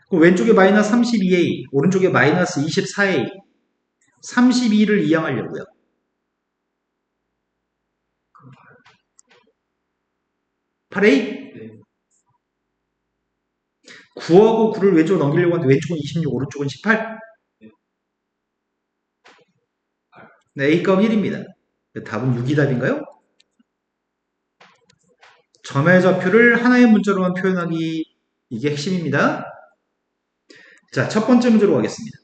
Speaker 1: 그럼 왼쪽에 마이너스 32a, 오른쪽에 마이너스 24a, 32를 이항하려고요. 8a?
Speaker 2: 네.
Speaker 1: 9하고 9를 왼쪽으로 넘기려고 하는데 왼쪽은 26, 오른쪽은 18? 네, a 값 1입니다. 답은 6이 답인가요? 점의 좌표를 하나의 문자로만 표현하기, 이게 핵심입니다. 자, 첫 번째 문제로 가겠습니다.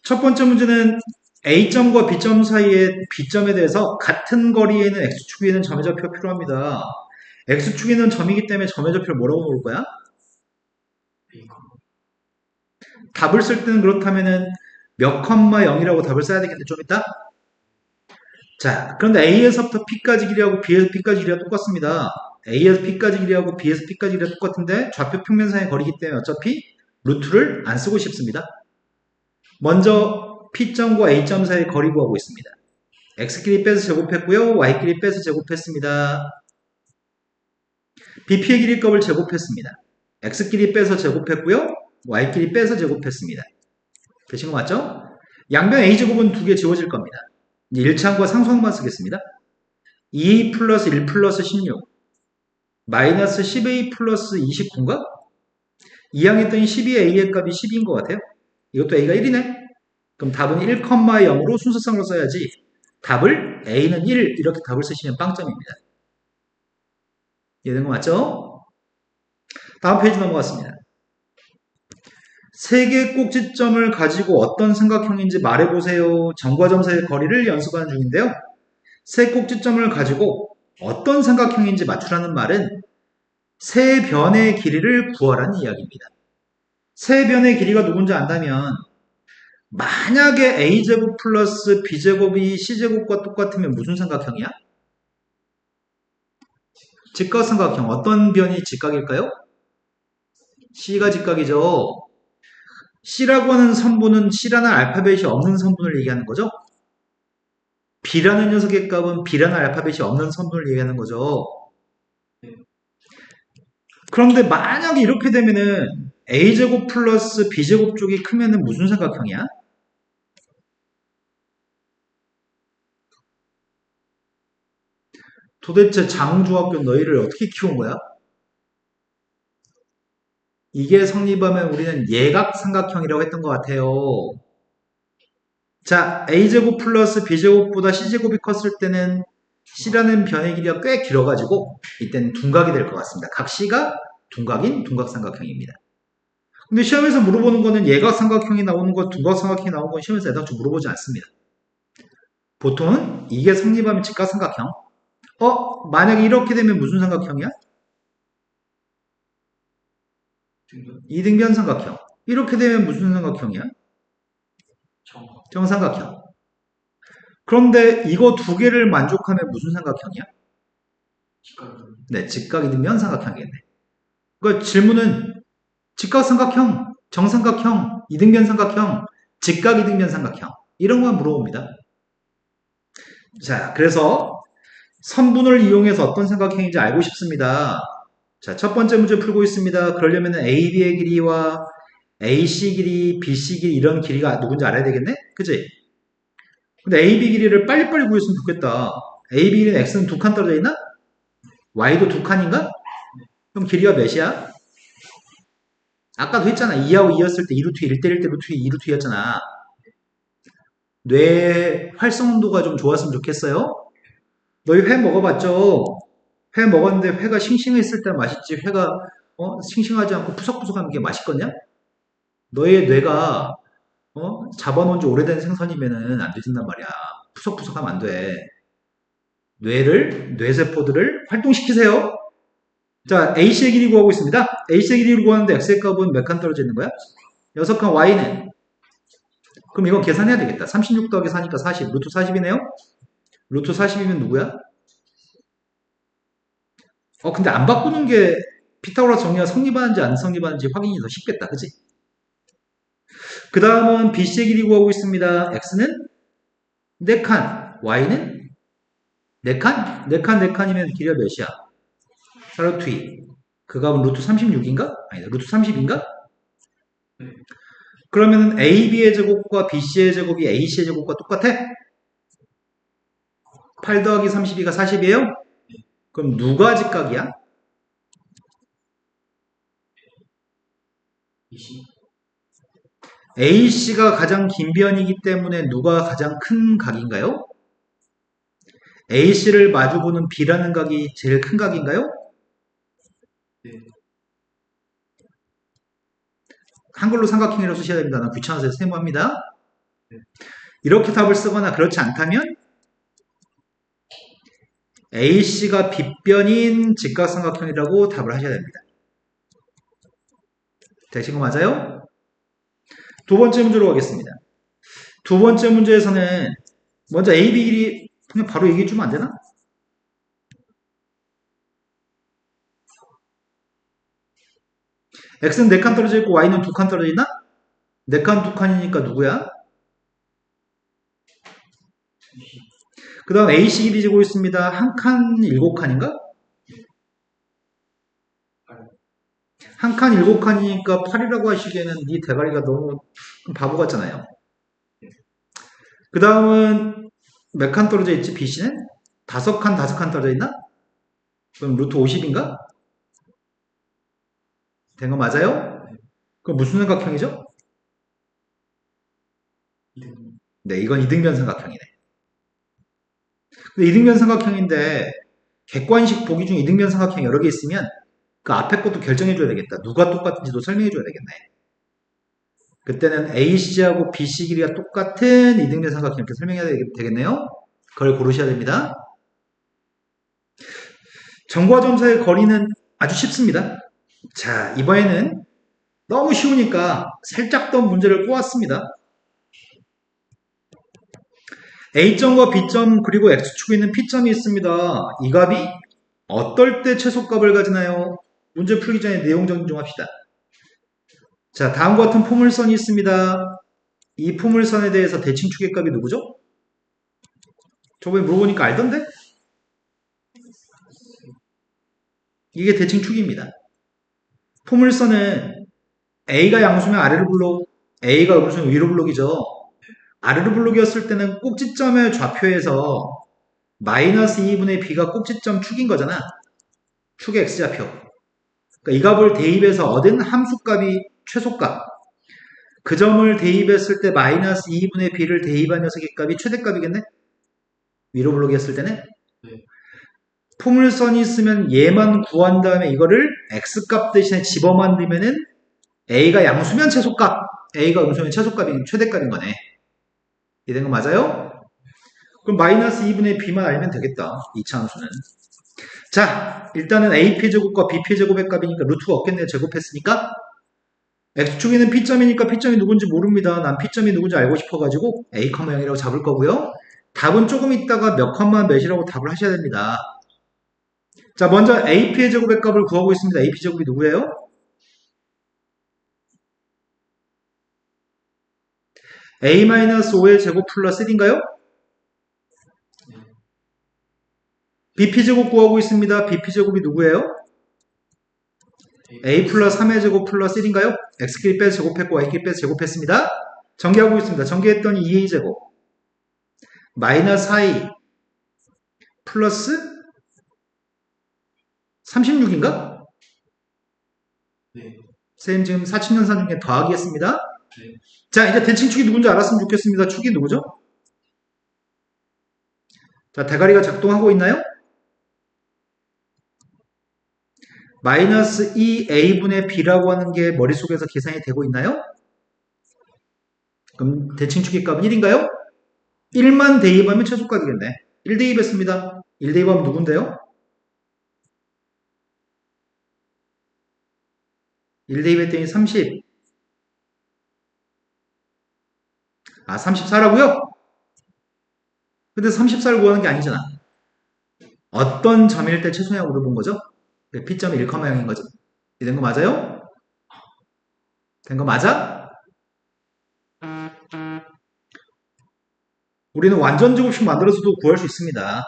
Speaker 1: 첫 번째 문제는 A점과 B점 사이의 B점에 대해서 같은 거리에는 X축에는 점의 좌표가 필요합니다. X축에는 점이기 때문에 점의 좌표를 뭐라고 놓을 거야?
Speaker 2: A,
Speaker 1: 답을 쓸 때는 그렇다면은 몇 컴마 0이라고 답을 써야 되겠네, 좀 이따? 자, 그런데 A에서부터 P까지 길이하고 B에서 P까지 길이가 똑같습니다. A에서 P까지 길이하고 B에서 P까지 길이가 똑같은데 좌표 평면상의 거리이기 때문에 어차피 루트를 안 쓰고 싶습니다. 먼저 P점과 A점 사이의 거리 구하고 있습니다. X끼리 빼서 제곱했고요. Y끼리 빼서 제곱했습니다. BP의 길이 값을 제곱했습니다. X끼리 빼서 제곱했고요. Y끼리 빼서 제곱했습니다. 되신 거 맞죠? 양변 A제곱은 두 개 지워질 겁니다. 이제 1차항과 상수항만 쓰겠습니다. 2A 플러스 1 플러스 16 마이너스 10A 플러스 29인가? 2항 했더니 12A의 값이 10인 것 같아요. 이것도 A가 1이네? 그럼 답은 1,0로 순서상으로 써야지. 답을 A는 1 이렇게 답을 쓰시면 빵점입니다. 이해된 거 맞죠? 다음 페이지 넘어갔습니다. 세 개의 꼭지점을 가지고 어떤 삼각형인지 말해보세요. 점과 점 사이의 거리를 연습하는 중인데요. 세 꼭지점을 가지고 어떤 삼각형인지 맞추라는 말은 세 변의 길이를 구하라는 이야기입니다. 세 변의 길이가 누군지 안다면 만약에 a제곱 플러스 b제곱이 c제곱과 똑같으면 무슨 삼각형이야? 직각삼각형. 어떤 변이 직각일까요? c가 직각이죠. C라고 하는 선분은 C라는 알파벳이 없는 선분을 얘기하는 거죠. B라는 녀석의 값은 B라는 알파벳이 없는 선분을 얘기하는 거죠. 그런데 만약에 이렇게 되면은 A제곱 플러스 B제곱 쪽이 크면은 무슨 삼각형이야? 도대체 장중학교 너희를 어떻게 키운 거야? 이게 성립하면 우리는 예각삼각형이라고 했던 것 같아요. 자, A제곱 플러스 B제곱보다 C제곱이 컸을 때는 C라는 변의 길이가 꽤 길어가지고 이때는 둔각이 될 것 같습니다. 각 C가 둔각인 둔각삼각형입니다. 근데 시험에서 물어보는 거는 예각삼각형이 나오는 거, 둔각삼각형이 나오는 건 시험에서 애당초 물어보지 않습니다. 보통은 이게 성립하면 직각삼각형. 만약에 이렇게 되면 무슨 삼각형이야? 이등변 삼각형. 이렇게 되면 무슨 삼각형이야? 정삼각형. 그런데 이거 두 개를 만족하면 무슨 삼각형이야? 네, 직각이등변 삼각형이겠네. 그러니까 질문은 직각삼각형, 정삼각형, 이등변 삼각형, 직각이등변 삼각형 이런 거 물어봅니다. 자, 그래서 선분을 이용해서 어떤 삼각형인지 알고 싶습니다. 자, 첫 번째 문제 풀고 있습니다. 그러려면 AB의 길이와 AC 길이, BC 길이 이런 길이가 누군지 알아야 되겠네? 그치? 근데 AB 길이를 빨리빨리 구했으면 좋겠다. AB 길이는 X는 두 칸 떨어져 있나? Y도 두 칸인가? 그럼 길이가 몇이야? 아까도 했잖아. 2하고 2였을 때 2루트 1 때릴 때 루트 2 2루트였잖아. 뇌 활성도가 좀 좋았으면 좋겠어요? 너희 회 먹어봤죠? 회 먹었는데 회가 싱싱했을 때 맛있지. 회가 싱싱하지 않고 푸석푸석하면 게 맛있겠냐? 너의 뇌가 잡아놓은 지 오래된 생선이면은 안 되진단 말이야. 푸석푸석하면 안 돼. 뇌세포들을 활동시키세요. 자, A씨의 길이 구하고 있습니다. A씨의 길이를 구하는데 X의 값은 몇 칸 떨어져 있는 거야? 6칸, Y는? 그럼 이건 계산해야 되겠다. 36 더하기 4니까 40. 루트 40이네요? 루트 40이면 누구야? 근데 안 바꾸는 게 피타고라스 정리가 성립하는지 안 성립하는지 확인이 더 쉽겠다. 그치? 그 다음은 BC의 길이 구하고 있습니다. X는 4칸, Y는 4칸? 4칸, 4칸이면 길이가 몇이야? 4루트 2. 그 값은 루트 36인가? 아니다, 루트 30인가? 그러면 AB의 제곱과 BC의 제곱이 AC의 제곱과 똑같아? 8 더하기 32가 40이에요? 그럼 누가 직각이야?
Speaker 2: 20.
Speaker 1: AC가 가장 긴 변이기 때문에 누가 가장 큰 각인가요? AC를 마주보는 B라는 각이 제일 큰 각인가요?
Speaker 2: 네.
Speaker 1: 한글로 삼각형이라고 쓰셔야 됩니다. 난 귀찮아서 세모합니다. 이렇게 답을 쓰거나 그렇지 않다면 AC가 빗변인 직각삼각형이라고 답을 하셔야 됩니다. 되신 거 맞아요? 두 번째 문제로 가겠습니다. 두 번째 문제에서는 먼저 AB 길이 그냥 바로 얘기해 주면 안 되나? x는 4칸 떨어져 있고 y는 2칸 떨어져 있나? 4칸 2칸이니까 누구야? 그 다음 a식이 뒤지고 있습니다. 한 칸 7칸인가? 한 칸 7칸이니까 8이라고 하시기에는 이 대가리가 너무 바보 같잖아요. 그 다음은 몇 칸 떨어져 있지? BC는? 5칸 5칸 떨어져 있나? 그럼 루트 50인가? 된 거 맞아요? 그럼 무슨 삼각형이죠? 네, 이건 이등변 삼각형이네. 근데 이등변 삼각형인데 객관식 보기 중에 이등변 삼각형이 여러 개 있으면 그 앞에 것도 결정해줘야 되겠다. 누가 똑같은지도 설명해줘야 되겠네. 그때는 AC하고 BC 길이가 똑같은 이등변 삼각형 이렇게 설명해야 되겠네요. 그걸 고르셔야 됩니다. 점과 점 사이의 거리는 아주 쉽습니다. 자, 이번에는 너무 쉬우니까 살짝 더 문제를 꼬았습니다. A점과 B점 그리고 X축에 있는 P점이 있습니다. 이 값이 어떨 때 최소값을 가지나요? 문제 풀기 전에 내용 정리 좀 합시다. 자, 다음과 같은 포물선이 있습니다. 이 포물선에 대해서 대칭 축의 값이 누구죠? 저번에 물어보니까 알던데? 이게 대칭 축입니다. 포물선은 A가 양수면 아래로 블록, A가 음수면 위로 블록이죠. 아래로 블록이었을 때는 꼭지점의 좌표에서 마이너스 2분의 B가 꼭지점 축인 거잖아. 축의 X좌표. 그러니까 이 값을 대입해서 얻은 함수값이 최소값. 그 점을 대입했을 때 마이너스 2분의 B를 대입한 녀석의 값이 최대값이겠네? 위로 블록이었을 때는?
Speaker 2: 네.
Speaker 1: 포물선이 있으면 얘만 구한 다음에 이거를 X값 대신에 집어만들면은 A가 양수면 최소값, A가 음수면 최소값이 최대값인 거네. 이된 거 맞아요? 그럼 마이너스 2분의 B만 알면 되겠다. 2차 함수는. 자, 일단은 AP제곱과 BP제곱의 값이니까 루트가 없겠네요. 제곱했으니까. X축에는 P점이니까 P점이 누군지 모릅니다. 난 P점이 누군지 알고 싶어가지고 A, 0이라고 잡을 거고요. 답은 조금 있다가 몇 컴마 몇이라고 답을 하셔야 됩니다. 자, 먼저 AP의 제곱의 값을 구하고 있습니다. AP 제곱이 누구예요? A-5의 제곱 플러스 1인가요? BP 제곱 구하고 있습니다. BP 제곱이 누구예요? A 플러스 3의 제곱 플러스 1인가요? X끼리 빼서 제곱했고 Y끼리 빼서 제곱했습니다. 전개하고 있습니다. 전개했더니 2A 제곱 마이너스 4A 플러스 36인가?
Speaker 2: 네.
Speaker 1: 쌤 지금 사칙연산 중에 더하기 했습니다.
Speaker 2: 네.
Speaker 1: 자, 이제 대칭축이 누군지 알았으면 좋겠습니다. 축이 누구죠? 자, 대가리가 작동하고 있나요? 마이너스 2a분의 b라고 하는 게 머릿속에서 계산이 되고 있나요? 그럼 대칭축의 값은 1인가요? 1만 대입하면 최소값이겠네. 1 대입했습니다. 1 대입하면 누군데요? 1 대입했더니 30. 아, 34라고요? 근데 34를 구하는 게 아니잖아. 어떤 점일 때 최소냐 물어본 거죠? P점이 1,0인 거죠. 된 거 맞아요? 된 거 맞아? 우리는 완전 제곱식 만들어서도 구할 수 있습니다.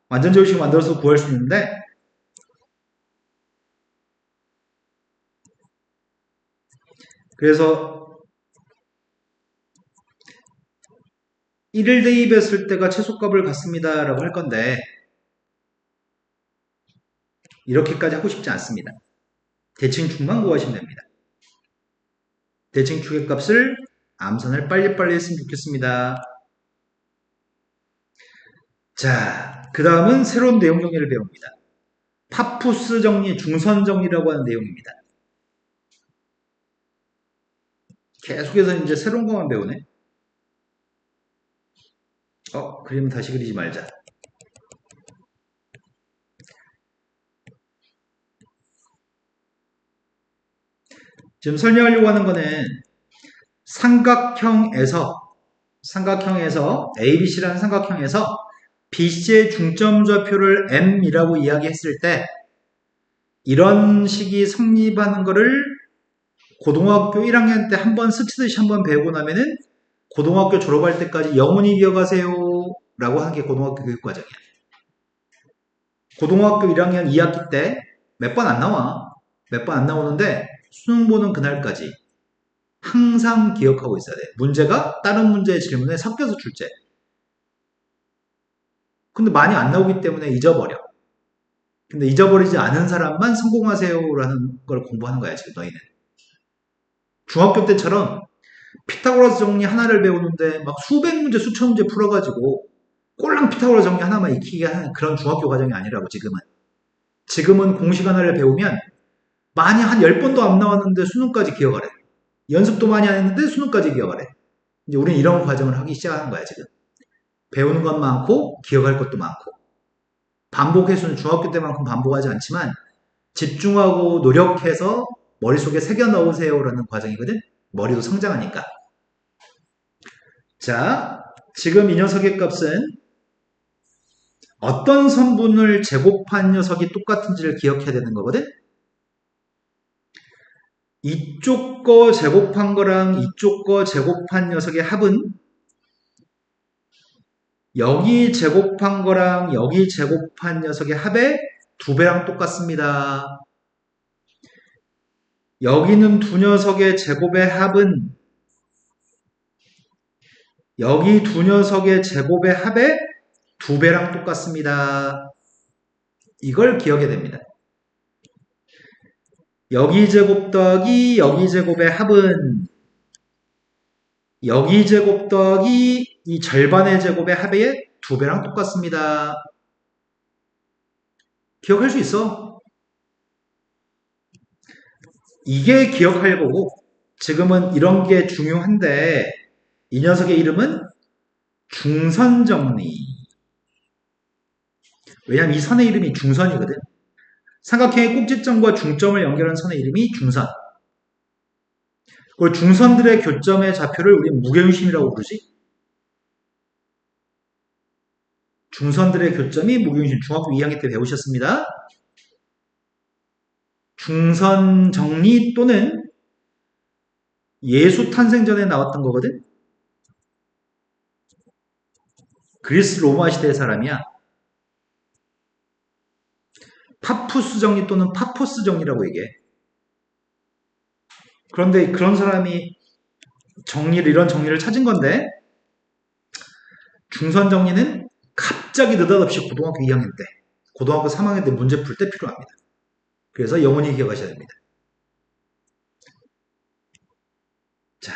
Speaker 1: 완전 제곱식 만들어서 구할 수 있는데 그래서 1을 대입했을 때가 최소값을 갖습니다 라고 할 건데 이렇게까지 하고 싶지 않습니다. 대칭축만 구하시면 됩니다. 대칭축의 값을 암산을 빨리빨리 했으면 좋겠습니다. 자, 그 다음은 새로운 내용 정리를 배웁니다. 파푸스 정리, 중선 정리라고 하는 내용입니다. 계속해서 이제 새로운 것만 배우네. 그림 다시 그리지 말자. 지금 설명하려고 하는 거는 삼각형에서 ABC라는 삼각형에서 BC의 중점 좌표를 M이라고 이야기했을 때 이런 식이 성립하는 거를 고등학교 1학년 때 한번 스치듯이 한번 배우고 나면은 고등학교 졸업할 때까지 영원히 기억하세요 라고 하는 게 고등학교 교육과정이야. 고등학교 1학년 2학기 때 몇 번 안 나와. 몇 번 안 나오는데 수능 보는 그날까지 항상 기억하고 있어야 돼. 문제가 다른 문제의 질문에 섞여서 출제. 근데 많이 안 나오기 때문에 잊어버려. 근데 잊어버리지 않은 사람만 성공하세요라는 걸 공부하는 거야, 지금 너희는. 중학교 때처럼 피타고라스 정리 하나를 배우는데 막 수백 문제, 수천 문제 풀어가지고 꼴랑 피타고라스 정리 하나만 익히게 하는 그런 중학교 과정이 아니라고, 지금은. 지금은 공식 하나를 배우면 많이 한 10번도 안 나왔는데 수능까지 기억하래. 연습도 많이 안 했는데 수능까지 기억하래. 이제 우리는 이런 과정을 하기 시작하는 거야, 지금. 배우는 것 많고, 기억할 것도 많고. 반복 횟수는 중학교 때만큼 반복하지 않지만, 집중하고 노력해서 머릿속에 새겨 넣으세요라는 과정이거든? 머리도 성장하니까. 자, 지금 이 녀석의 값은 어떤 선분을 제곱한 녀석이 똑같은지를 기억해야 되는 거거든? 이쪽 거 제곱한 거랑 이쪽 거 제곱한 녀석의 합은 여기 제곱한 거랑 여기 제곱한 녀석의 합의 2배랑 똑같습니다. 여기는 두 녀석의 제곱의 합은 여기 두 녀석의 제곱의 합의 2배랑 똑같습니다. 이걸 기억해야 됩니다. 여기 제곱 더하기 여기 제곱의 합은 여기 제곱 더하기 이 절반의 제곱의 합의 2배랑 똑같습니다. 기억할 수 있어. 이게 기억할 거고, 지금은 이런 게 중요한데 이 녀석의 이름은 중선정리. 왜냐면 이 선의 이름이 중선이거든. 삼각형의 꼭지점과 중점을 연결하는 선의 이름이 중선. 그리고 중선들의 교점의 좌표를 우리는 무게중심이라고 부르지. 중선들의 교점이 무게중심. 중학교 2학년 때 배우셨습니다. 중선 정리 또는 예수 탄생전에 나왔던 거거든. 그리스 로마 시대의 사람이야. 파푸스 정리 또는 파포스 정리라고 얘기해. 그런데 그런 사람이 이런 정리를 찾은 건데, 중선 정리는 갑자기 느닷없이 고등학교 2학년 때, 고등학교 3학년 때 문제 풀 때 필요합니다. 그래서 영원히 기억하셔야 됩니다. 자,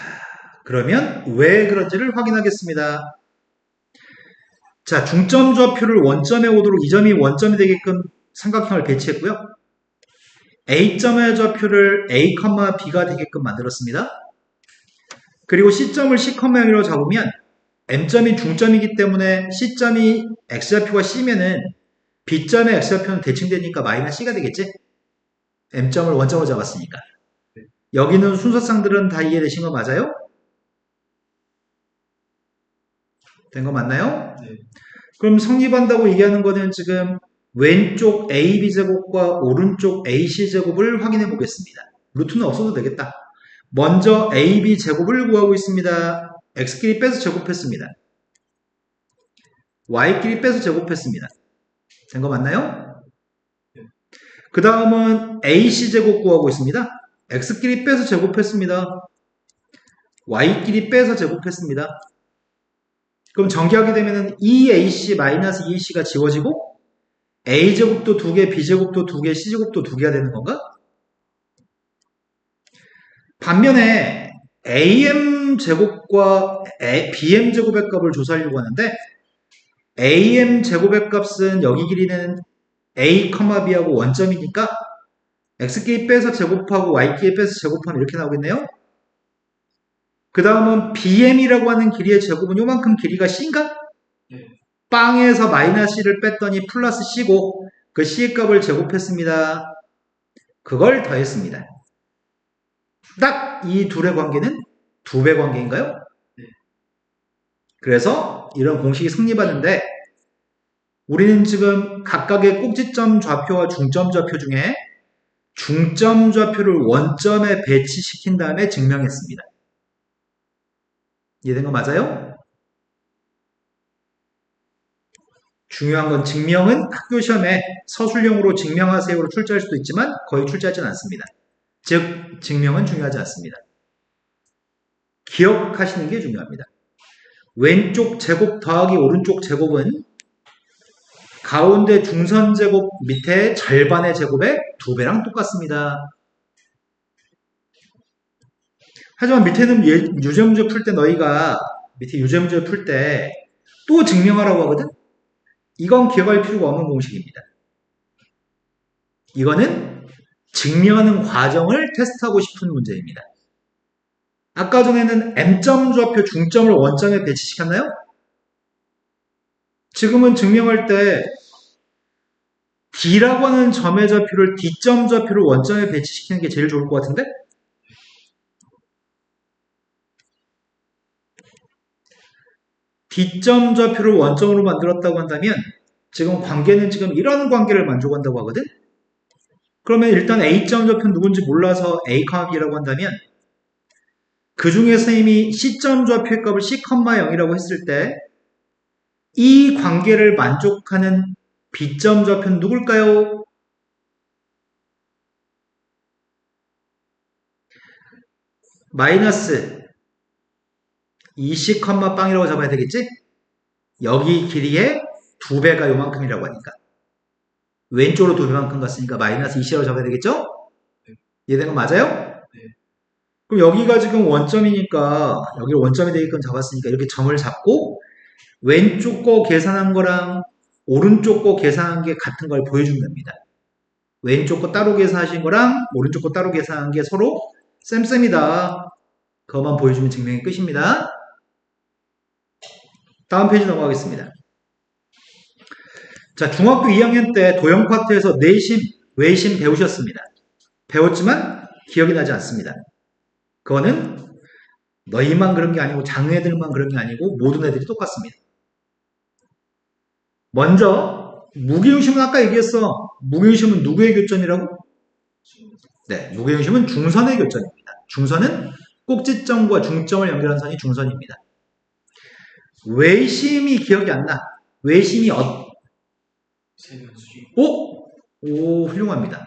Speaker 1: 그러면 왜 그런지를 확인하겠습니다. 자, 중점 좌표를 원점에 오도록 이 점이 원점이 되게끔 삼각형을 배치했고요. A점의 좌표를 A, B가 되게끔 만들었습니다. 그리고 C점을 C,0로 잡으면 M점이 중점이기 때문에 C점이 X좌표가 C면은 B점의 X좌표는 대칭되니까 마이너스 C가 되겠지? M점을 원점으로 잡았으니까. 여기는 순서상들은 다 이해되신 거 맞아요? 된 거 맞나요?
Speaker 2: 네.
Speaker 1: 그럼 성립한다고 얘기하는 거는 지금 왼쪽 AB제곱과 오른쪽 AC제곱을 확인해 보겠습니다. 루트는 없어도 되겠다. 먼저 AB제곱을 구하고 있습니다. X끼리 빼서 제곱했습니다. Y끼리 빼서 제곱했습니다. 된 거 맞나요? 그 다음은 AC제곱 구하고 있습니다. X끼리 빼서 제곱했습니다. Y끼리 빼서 제곱했습니다. 그럼 전개하게 되면 2AC-2C가 지워지고 A제곱도 2개, B제곱도 2개, C제곱도 2개가 되는 건가? 반면에 AM제곱과 BM제곱의 값을 조사하려고 하는데 AM제곱의 값은 여기 길이는 A, B하고 원점이니까 X끼리 빼서 제곱하고 Y끼리 빼서 제곱하면 이렇게 나오겠네요? 그 다음은 BM이라고 하는 길이의 제곱은 요만큼 길이가 C인가?
Speaker 2: 네.
Speaker 1: 빵에서 마이너스 C를 뺐더니 플러스 C고 그 C의 값을 제곱했습니다. 그걸 더했습니다. 딱 이 둘의 관계는 2배 관계인가요?
Speaker 2: 네.
Speaker 1: 그래서 이런 공식이 성립하는데 우리는 지금 각각의 꼭지점 좌표와 중점 좌표 중에 중점 좌표를 원점에 배치시킨 다음에 증명했습니다. 이해된 거 맞아요? 중요한 건 증명은 학교 시험에 서술형으로 증명하세요로 출제할 수도 있지만 거의 출제하지는 않습니다. 즉 증명은 중요하지 않습니다. 기억하시는 게 중요합니다. 왼쪽 제곱 더하기 오른쪽 제곱은 가운데 중선 제곱 밑에 절반의 제곱의 2배랑 똑같습니다. 하지만 밑에는 유제문제 풀 때 너희가 밑에 유제문제 풀 때 또 증명하라고 하거든? 이건 기억할 필요가 없는 공식입니다. 이거는 증명하는 과정을 테스트하고 싶은 문제입니다. 아까 전에는 M점 좌표 중점을 원점에 배치시켰나요? 지금은 증명할 때 D라고 하는 점의 좌표를 D점 좌표를 원점에 배치시키는 게 제일 좋을 것 같은데? D점 좌표를 원점으로 만들었다고 한다면 지금 관계는 지금 이런 관계를 만족한다고 하거든? 그러면 일단 A점 좌표는 누군지 몰라서 A, B라고 한다면 그 중에 선생님이 C점 좌표의 값을 C, 0이라고 했을 때 이 관계를 만족하는 B점 좌표는 누굴까요? 마이너스 2C, 빵이라고 잡아야 되겠지? 여기 길이의 2배가 요만큼이라고 하니까 왼쪽으로 2배만큼 갔으니까 마이너스 2C라고 잡아야 되겠죠? 이해된 거 맞아요? 그럼 여기가 지금 원점이니까 여기를 원점이 되게끔 잡았으니까 이렇게 점을 잡고 왼쪽 거 계산한 거랑 오른쪽 거 계산한 게 같은 걸 보여준 겁니다. 왼쪽 거 따로 계산하신 거랑 오른쪽 거 따로 계산한 게 서로 쌤쌤이다. 그것만 보여주면 증명이 끝입니다. 다음 페이지 넘어가겠습니다. 자, 중학교 2학년 때 도형 파트에서 내심, 외심 배우셨습니다. 배웠지만 기억이 나지 않습니다. 그거는 너희만 그런 게 아니고 장애들만 그런 게 아니고 모든 애들이 똑같습니다. 먼저 무게중심은 아까 얘기했어. 무게중심은 누구의 교점이라고? 네, 무게중심은 중선의 교점입니다. 중선은 꼭지점과 중점을 연결한 선이 중선입니다. 외심이 기억이 안 나. 외심이 오, 훌륭합니다.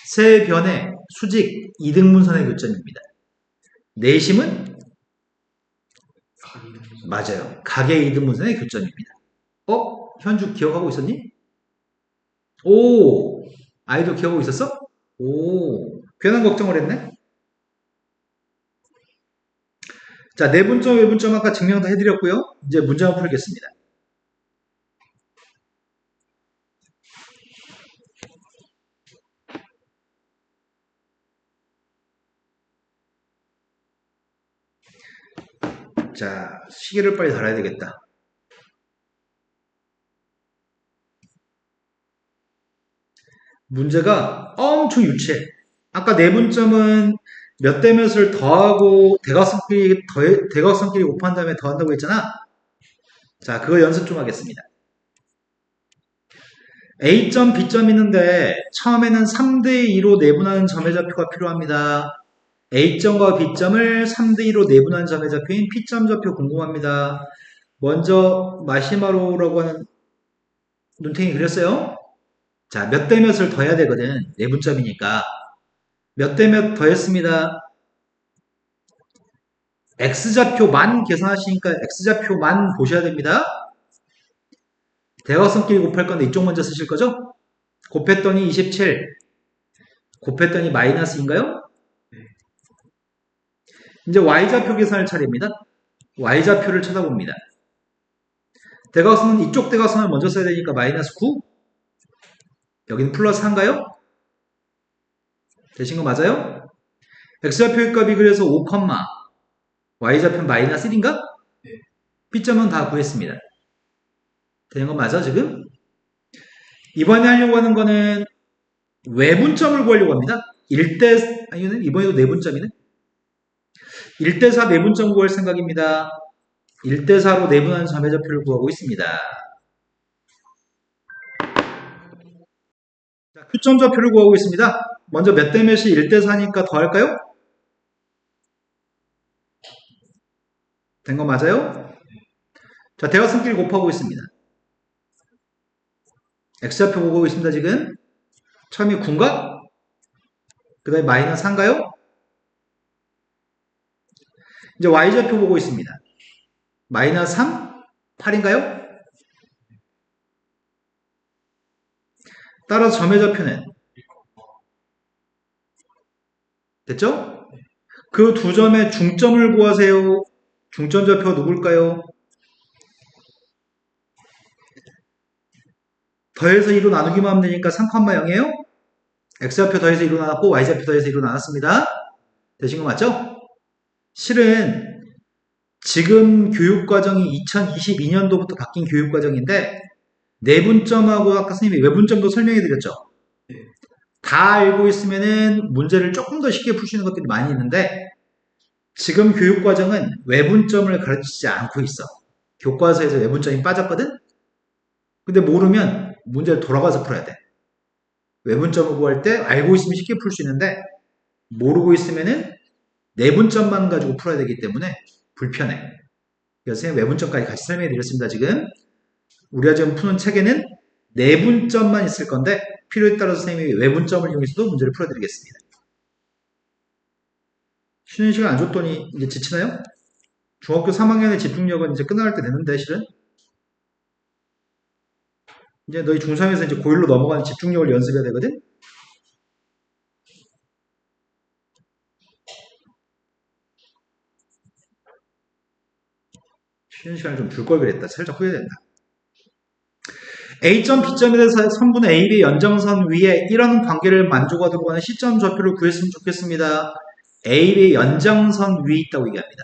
Speaker 1: 세변의 수직 이등분선의 교점입니다. 내심은 맞아요. 각의 이등분선의 교점입니다. 현주 기억하고 있었니? 오, 아이도 기억하고 있었어? 오, 괜한 걱정을 했네. 자, 내분점, 외분점 아까 증명 다 해드렸고요. 이제 문제 한번 풀겠습니다. 자, 시계를 빨리 달아야 되겠다. 문제가 엄청 유치해. 아까 내분점은 몇 대 몇을 더하고 대각선끼리 곱한 다음에 더한다고 했잖아. 자, 그거 연습 좀 하겠습니다. A점, B점 있는데 처음에는 3대2로 내분하는 점의 좌표가 필요합니다. A점과 B점을 3대2로 내분하는 점의 좌표인 P점 좌표 궁금합니다. 먼저 마시마로라고 하는 눈탱이 그렸어요. 자, 몇 대 몇을 더해야 되거든. 내분점이니까. 몇 대 몇 더했습니다. X좌표만 계산하시니까 X좌표만 보셔야 됩니다. 대각선끼리 곱할 건데 이쪽 먼저 쓰실 거죠? 곱했더니 27. 곱했더니 마이너스인가요? 이제 Y좌표 계산할 차례입니다. Y좌표를 쳐다봅니다. 대각선은 이쪽 대각선을 먼저 써야 되니까 마이너스 9. 여기는 플러스 4인가요? 되신 거 맞아요? X좌표의 값이 그래서 5, Y좌표는 마이너스 1인가? B점은 다 구했습니다. 되는 거 맞아 지금? 이번에 하려고 하는 거는 외분점을 구하려고 합니다. 이번에도 내분점이네. 1대4 내분점 구할 생각입니다. 1대4로 내분하는 점의 좌표를 구하고 있습니다. 자, Q점 좌표를 구하고 있습니다. 먼저 몇 대 몇이 1대 4니까 더 할까요? 된 거 맞아요? 자, 대각선끼리 곱하고 있습니다. X좌표 보고 있습니다, 지금. 처음이 9인가? 그 다음에 마이너스 4인가요? 이제 Y좌표 보고 있습니다. 마이너스 3? 8인가요? 따라서 점의 좌표는 됐죠? 그 두 점의 중점을 구하세요. 중점 좌표가 누굴까요? 더해서 2로 나누기만 하면 되니까 3,0이에요. X좌표 더해서 2로 나눴고 Y좌표 더해서 2로 나눴습니다. 되신 거 맞죠? 실은 지금 교육과정이 2022년도부터 바뀐 교육과정인데 내분점하고 아까 선생님이 외분점도 설명해 드렸죠. 다 알고 있으면은 문제를 조금 더 쉽게 풀 수 있는 것들이 많이 있는데 지금 교육과정은 외분점을 가르치지 않고 있어. 교과서에서 외분점이 빠졌거든? 근데 모르면 문제를 돌아가서 풀어야 돼. 외분점을 구할 때 알고 있으면 쉽게 풀 수 있는데 모르고 있으면은 내분점만 가지고 풀어야 되기 때문에 불편해. 그래서 선생님 외분점까지 같이 설명해 드렸습니다. 지금 우리가 지금 푸는 책에는 내분점만 있을 건데 필요에 따라서 선생님이 외분점을 이용해서도 문제를 풀어드리겠습니다. 쉬는 시간 안 줬더니 이제 지치나요? 중학교 3학년의 집중력은 이제 끝나갈 때 됐는데 실은 이제 너희 중3에서 이제 고1로 넘어가는 집중력을 연습해야 되거든? 쉬는 시간을 좀 줄 걸 그랬다. 살짝 후회된다. A점, B점에 대해서 선분의 AB의 연장선 위에 이런 관계를 만족하도록 하는 시점 좌표를 구했으면 좋겠습니다. AB의 연장선 위에 있다고 얘기합니다.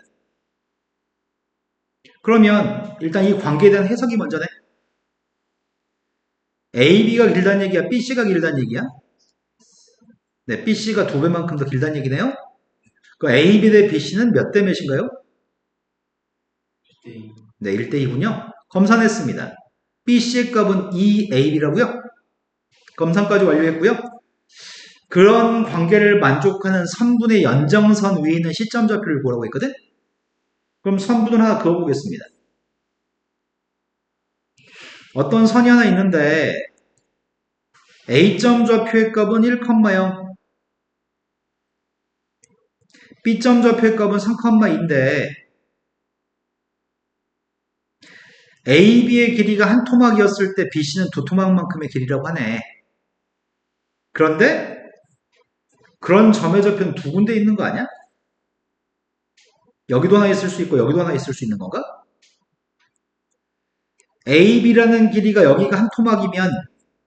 Speaker 1: 그러면 일단 이 관계에 대한 해석이 먼저네. AB가 길다는 얘기야? BC가 길다는 얘기야? 네, BC가 2배만큼 더 길다는 얘기네요. 그 AB 대 BC는 몇 대 몇인가요? 네, 1대2군요. 검산했습니다. BC의 값은 2AB라고요. 검산까지 완료했고요. 그런 관계를 만족하는 선분의 연장선 위에 있는 시점 좌표를 구하라고 했거든? 그럼 선분을 하나 그어보겠습니다. 어떤 선이 하나 있는데 A점 좌표의 값은 1,0, B점 좌표의 값은 3,2인데 AB의 길이가 한 토막이었을 때 BC는 두 토막만큼의 길이라고 하네. 그런데 그런 점의 좌표는 두 군데 있는 거 아니야? 여기도 하나 있을 수 있고 여기도 하나 있을 수 있는 건가? AB라는 길이가 여기가 한 토막이면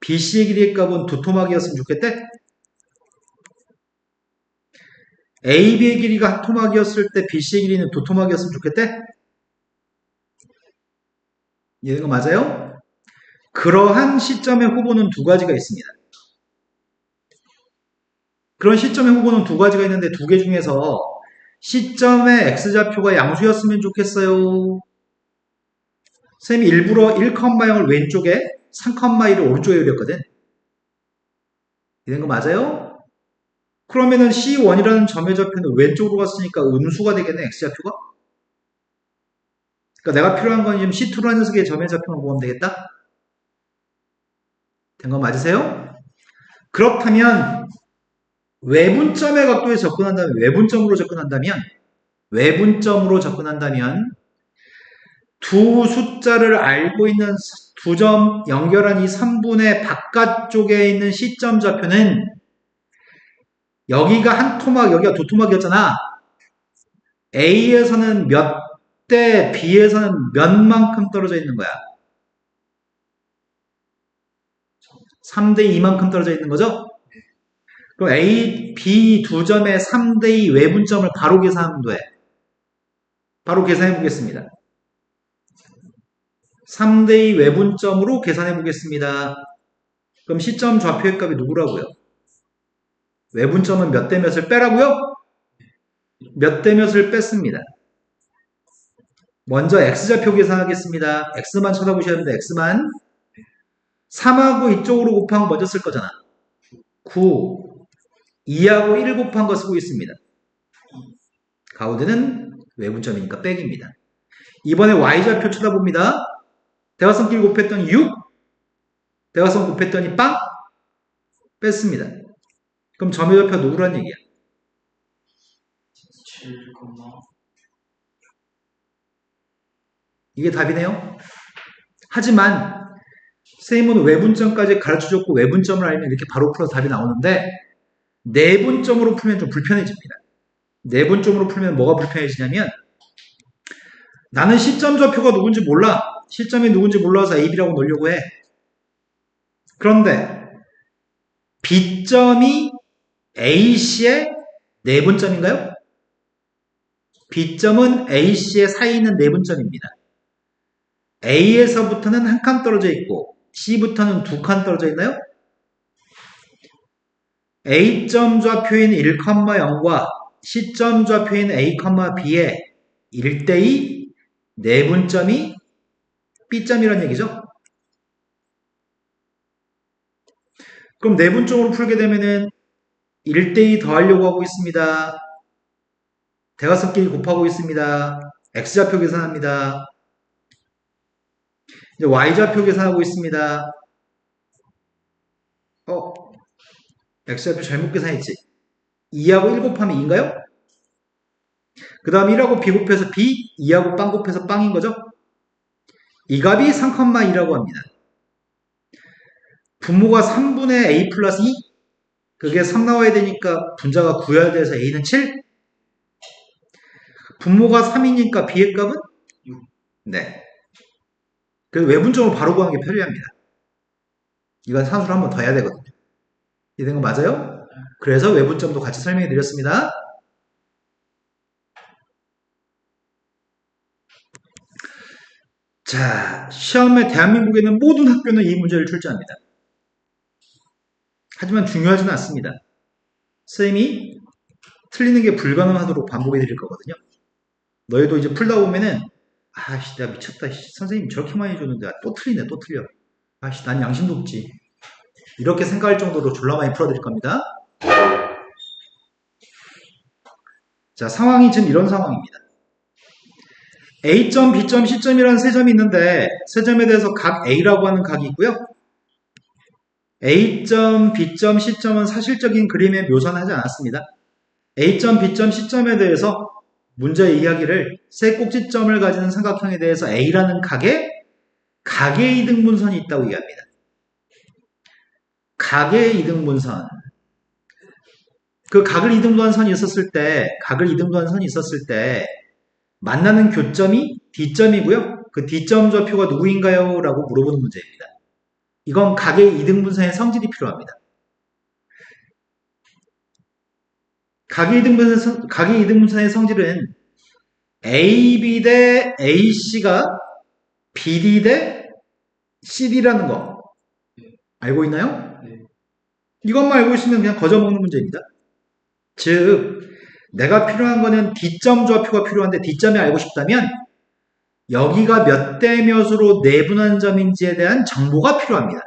Speaker 1: BC의 길이의 값은 두 토막이었으면 좋겠대? AB의 길이가 한 토막이었을 때 BC의 길이는 두 토막이었으면 좋겠대? 이거 맞아요? 그러한 시점의 후보는 두 가지가 있습니다. 그런 시점의 후보는 두 가지가 있는데 두 개 중에서 시점의 x좌표가 양수였으면 좋겠어요. 쌤이 일부러 1,0을 왼쪽에 3,1을 오른쪽에 그렸거든. 이런 거 맞아요? 그러면은 C1이라는 점의 좌표는 왼쪽으로 갔으니까 음수가 되겠네, x좌표가? 그러니까 내가 필요한 건 지금 C2라는 녀석의 점의 좌표만 구하면 되겠다? 된 거 맞으세요? 그렇다면 외분점의 각도에 외분점으로 접근한다면 두 숫자를 알고 있는 두 점 연결한 이 3분의 바깥쪽에 있는 시점 좌표는 여기가 한 토막, 여기가 두 토막이었잖아. A에서는 몇 대, B에서는 몇만큼 떨어져 있는 거야? 3대 2만큼 떨어져 있는 거죠? 그럼 A, B 두 점의 3대 2 외분점을 바로 계산하면 돼. 바로 계산해 보겠습니다. 3대 2 외분점으로 계산해 보겠습니다. 그럼 시점 좌표의 값이 누구라고요? 외분점은 몇 대 몇을 빼라고요? 몇 대 몇을 뺐습니다. 먼저 x좌표 계산하겠습니다. x만 쳐다보셔야 됩니다. x만 3하고 이쪽으로 곱하면 먼저 쓸 거잖아. 9 2하고 1 곱한 거 쓰고 있습니다. 가운데는 외분점이니까 백입니다. 이번에 y좌표 쳐다봅니다. 대각선끼리 곱했더니 6, 대각선 곱했더니 빵 뺐습니다. 그럼 점의 좌표가 누구란 얘기야?
Speaker 2: 7,
Speaker 1: 이게 답이네요. 하지만 선생님은 외분점까지 가르쳐줬고 외분점을 알면 이렇게 바로 풀어서 답이 나오는데 내분점으로 풀면 좀 불편해집니다. 내분점으로 풀면 뭐가 불편해지냐면 나는 시점 좌표가 누군지 몰라. 시점이 누군지 몰라서 AB라고 놓으려고 해. 그런데 B점이 AC의 내분점인가요? B점은 AC의 사이에 있는 내분점입니다. A에서부터는 한 칸 떨어져 있고 C부터는 두 칸 떨어져 있나요? A점 좌표인 1,0과 C점 좌표인 A, B의 1대2 내분점이 B점이라는 얘기죠. 그럼 내분점으로 풀게 되면은 1대2 더하려고 하고 있습니다. 대각선끼리 곱하고 있습니다. X좌표 계산합니다. 이제 Y좌표 계산하고 있습니다. X좌표 잘못 계산했지. 2하고 1 곱하면 2인가요? 그 다음 1하고 B 곱해서 B, 2하고 빵 곱해서 빵인 거죠? 이 값이 3,2라고 합니다. 분모가 3분의 A 플러스 2? 그게 3 나와야 되니까 분자가 구해야 돼서 A는 7? 분모가 3이니까 B의 값은?
Speaker 2: 6.
Speaker 1: 네. 그래서 외분점으로 바로 구하는 게 편리합니다. 이건 산수를 한 번 더 해야 되거든요. 이해된 거 맞아요? 그래서 외분점도 같이 설명해 드렸습니다. 자, 시험에 대한민국에는 모든 학교는 이 문제를 출제합니다. 하지만 중요하지는 않습니다. 선생님이 틀리는 게 불가능하도록 반복해 드릴 거거든요. 너희도 이제 풀다 보면은 아씨 내가 미쳤다. 선생님이 저렇게 많이 해줬는데 또 틀리네 또 틀려. 아씨 난 양심도 없지. 이렇게 생각할 정도로 졸라 많이 풀어드릴 겁니다. 자, 상황이 지금 이런 상황입니다. A점, B점, C점이라는 세 점이 있는데 세 점에 대해서 각 A라고 하는 각이 있고요. A점, B점, C점은 사실적인 그림에 묘사는 하지 않았습니다. A점, B점, C점에 대해서 문제의 이야기를 세 꼭지점을 가지는 삼각형에 대해서 A라는 각의 이등분선이 있다고 얘기합니다. 각의 이등분선. 그 각을 이등분한 선이 있었을 때 만나는 교점이 D점이고요. 그 D점 좌표가 누구인가요? 라고 물어보는 문제입니다. 이건 각의 이등분선의 성질이 필요합니다. 각의 이등분선의 성질은 AB 대 AC가 BD 대 CD라는 거 알고 있나요?
Speaker 2: 네.
Speaker 1: 이것만 알고 있으면 그냥 거저먹는 문제입니다. 즉 내가 필요한 거는 D점 좌표가 필요한데 D점이 알고 싶다면 여기가 몇 대 몇으로 내분한 점인지에 대한 정보가 필요합니다.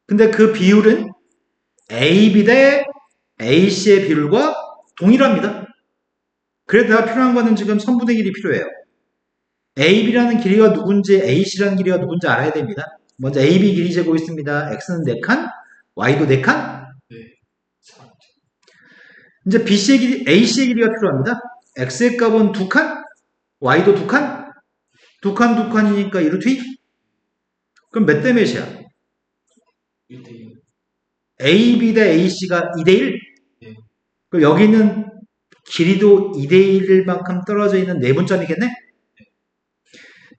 Speaker 1: 근데 그 비율은 AB 대 AC의 비율과 동일합니다. 그래서 내가 필요한 거는 지금 선분의 길이 필요해요. AB라는 길이가 누군지 AC라는 길이가 누군지 알아야 됩니다. 먼저 AB 길이 재고 있습니다. X는 4칸, Y도 4칸.
Speaker 2: 네. 4.
Speaker 1: 이제 AC의 길이가 필요합니다. X의 값은 2칸, Y도 2칸, 2칸이니까 1루트 2. 그럼 몇 대 몇이야?
Speaker 2: 1대1.
Speaker 1: AB 대 AC가 2대1?
Speaker 2: 네.
Speaker 1: 그럼 여기 있는 길이도 2대1만큼 떨어져 있는 내분점이겠네?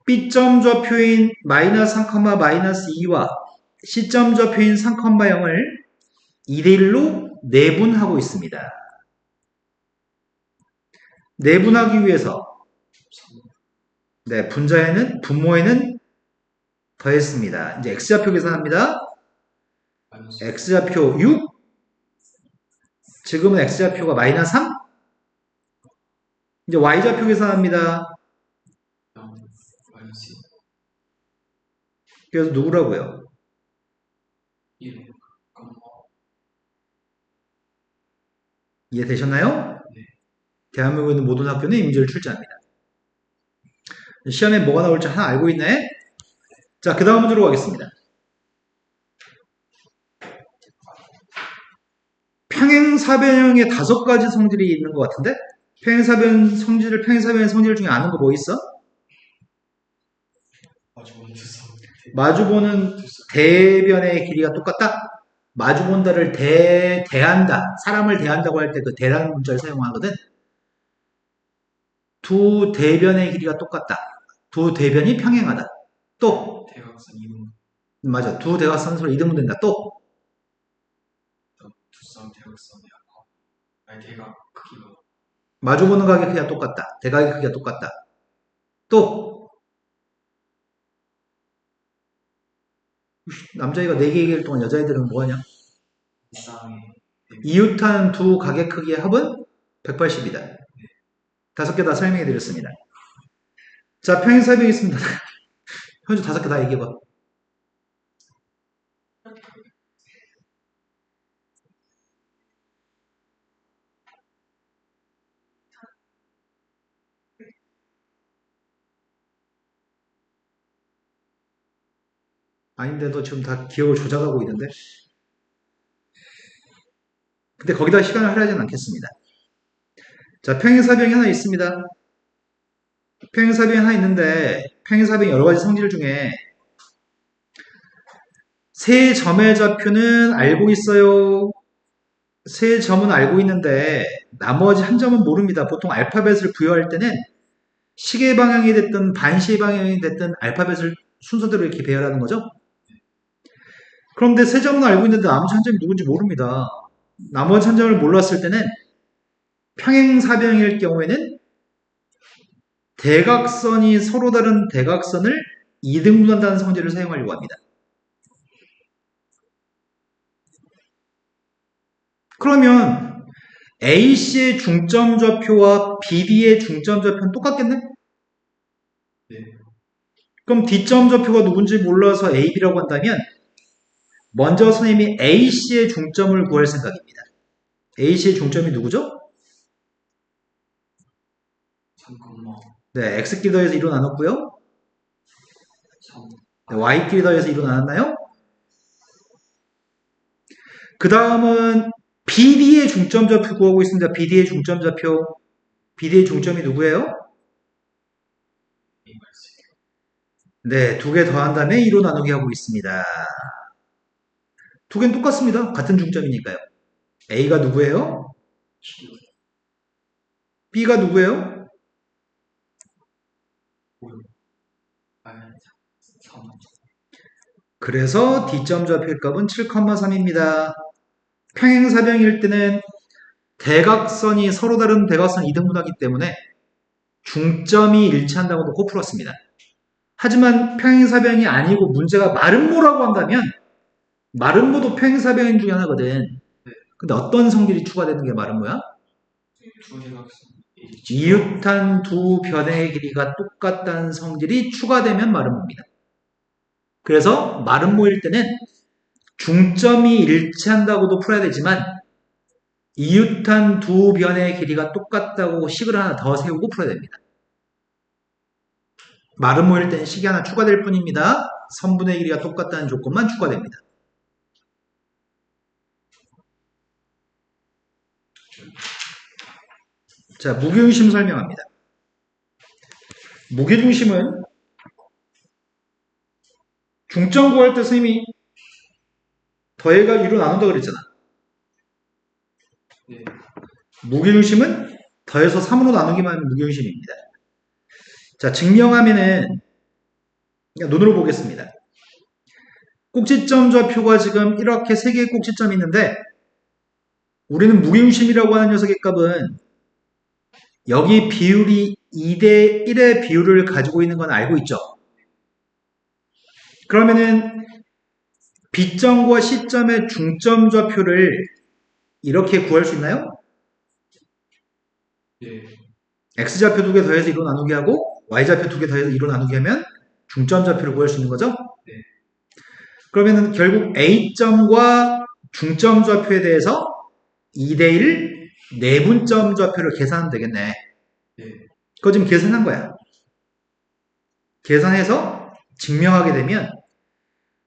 Speaker 1: B점 좌표인 마이너스 3, 마이너스 2와 C점 좌표인 3, 0을 2대1로 내분하고 있습니다. 내분하기 위해서 분모에는 더했습니다. 이제 X좌표 계산합니다. X좌표 6, 지금은 X좌표가 마이너스 3, 이제 Y좌표 계산합니다. 그래서 누구라고요?
Speaker 2: 1,
Speaker 1: 이해되셨나요?
Speaker 2: 네.
Speaker 1: 대한민국에 있는 모든 학교는 임시를 출제합니다. 시험에 뭐가 나올지 하나 알고 있네? 자, 그 다음 문제로 가겠습니다. 평행사변형의 5가지 성질이 있는 것 같은데? 평행사변 성질 중에 아는 거 뭐 있어?
Speaker 2: 마주보는 두성.
Speaker 1: 마주보는 대변의 길이가 똑같다? 마주본다를 대한다. 사람을 대한다고 할 때 그 대라는 문자를 사용하거든? 두 대변의 길이가 똑같다. 두 대변이 평행하다. 또,
Speaker 2: 대각선 이분.
Speaker 1: 맞아. 두 대각선은 서로 이등분 된다. 또,
Speaker 2: 두성 대각선이 아까. 아니 대각 크기가.
Speaker 1: 마주보는 각의 크기가 똑같다. 대각의 크기가 똑같다. 또, 남자애가 4개 얘기할 동안 여자애들은 뭐하냐?
Speaker 2: 이상의.
Speaker 1: 이웃한 두 각의 크기의 합은 180이다. 5개 다 설명해 드렸습니다. 자, 평행사변이 있습니다. 현주 5개 다 얘기해봐. 아닌데도 지금 다 기억을 조작하고 있는데. 근데 거기다 시간을 할애하지는 않겠습니다. 자, 평행사변이 하나 있습니다. 평행사변이 하나 있는데, 평행사변 여러 가지 성질 중에 세 점의 좌표는 알고 있어요. 세 점은 알고 있는데 나머지 한 점은 모릅니다. 보통 알파벳을 부여할 때는 시계 방향이 됐든 반시계 방향이 됐든 알파벳을 순서대로 이렇게 배열하는 거죠. 그런데 세 점은 알고 있는데 나머지 한 점이 누군지 모릅니다. 나머지 한 점을 몰랐을 때는 평행사변일 경우에는 대각선이 서로 다른 대각선을 이등분한다는 성질을 사용하려고 합니다. 그러면 AC의 중점 좌표와 BD의 중점 좌표는 똑같겠네?
Speaker 2: 네.
Speaker 1: 그럼 D점 좌표가 누군지 몰라서 AB라고 한다면 먼저 선생님이 AC의 중점을 구할 생각입니다. AC의 중점이 누구죠?
Speaker 2: 잠깐만.
Speaker 1: 네, X끼리 더해서 2로 나눴고요.
Speaker 2: 3.
Speaker 1: 네, Y끼리 더해서 2로 나눴나요? 그 다음은 BD의 중점 좌표 구하고 있습니다. BD의 중점 좌표. BD의 중점이 누구예요? 네, 2개 더한 다음에 2로 나누기 하고 있습니다. 2개는 똑같습니다. 같은 중점이니까요. A가 누구예요? B가 누구예요?
Speaker 2: 아니 3.
Speaker 1: 그래서 D점 좌표의 값은 7,3입니다. 평행사변일 때는 대각선이 서로 다른 대각선 이등분하기 때문에 중점이 일치한다고 놓고 풀었습니다. 하지만 평행사변이 아니고 문제가 마름모라고 한다면 마름모도 평행사변 중에 하나거든. 근데 어떤 성질이 추가되는 게 마름모야?
Speaker 2: 두 대각선.
Speaker 1: 이웃한 두 변의 길이가 똑같다는 성질이 추가되면 마름모입니다. 그래서 마름모일 때는 중점이 일치한다고도 풀어야 되지만 이웃한 두 변의 길이가 똑같다고 식을 하나 더 세우고 풀어야 됩니다. 마름모일 때는 식이 하나 추가될 뿐입니다. 선분의 길이가 똑같다는 조건만 추가됩니다. 자, 무게중심 설명합니다. 무게중심은 중점 구할 때 선생님이 더해가 2로 나눈다 그랬잖아.
Speaker 2: 네.
Speaker 1: 무게중심은 더해서 3으로 나누기만 하면 무게중심입니다. 자, 증명하면은 그냥 눈으로 보겠습니다. 꼭지점 좌표가 지금 이렇게 3개의 꼭지점이 있는데 우리는 무게중심이라고 하는 녀석의 값은 여기 비율이 2대 1의 비율을 가지고 있는 건 알고 있죠? 그러면은 B점과 C점의 중점 좌표를 이렇게 구할 수 있나요?
Speaker 2: 네.
Speaker 1: X좌표 2개 더해서 2로 나누기 하고 Y좌표 2개 더해서 2로 나누기 하면 중점 좌표를 구할 수 있는 거죠?
Speaker 2: 네.
Speaker 1: 그러면은 결국 A점과 중점 좌표에 대해서 2대1 내분점 좌표를 계산하면 되겠네.
Speaker 2: 네.
Speaker 1: 그거 지금 계산한 거야. 계산해서 증명하게 되면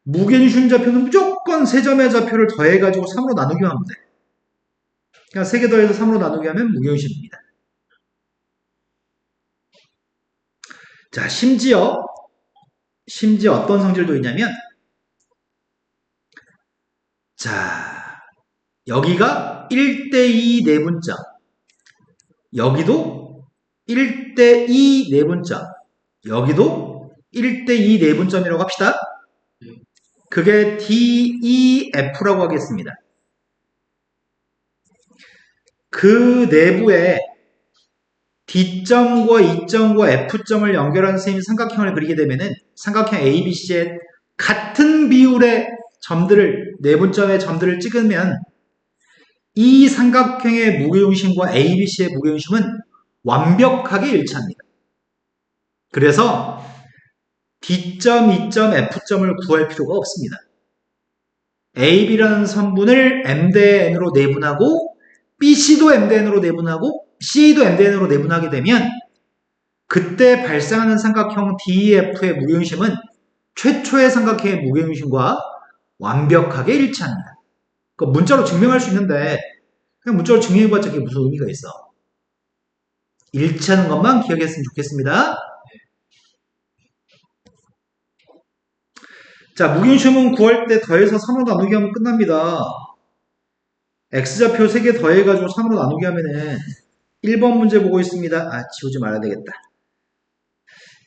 Speaker 1: 무게중심 좌표는 무조건 세 점의 좌표를 더해가지고 3으로 나누기만 하면 돼. 그러니까 3개 더해서 3으로 나누기 하면 무게중심입니다. 자, 심지어 어떤 성질도 있냐면, 자, 여기가 1대2 내분점, 여기도 1대2 내분점, 여기도 1대2 내분점이라고 합시다. 그게 DEF라고 하겠습니다. 그 내부에 D점과 E점과 F점을 연결하는 선생님이 삼각형을 그리게 되면은 삼각형 ABC에 같은 비율의 점들을, 내분점의 점들을 찍으면 이 삼각형의 무게중심과 ABC의 무게중심은 완벽하게 일치합니다. 그래서 D점, E점, F점을 구할 필요가 없습니다. AB라는 선분을 M 대 N으로 내분하고 BC도 M 대 N으로 내분하고 C도 M 대 N으로 내분하게 되면 그때 발생하는 삼각형 DEF의 무게중심은 최초의 삼각형의 무게중심과 완벽하게 일치합니다. 그 문자로 증명할 수 있는데 그냥 문자로 증명해봤자 그게 무슨 의미가 있어. 일치하는 것만 기억했으면 좋겠습니다. 자, 무게중심은 구할 때 더해서 3으로 나누기 하면 끝납니다. X좌표 3개 더해가지고 3으로 나누기 하면은 1번 문제 보고 있습니다. 아, 지우지 말아야 되겠다.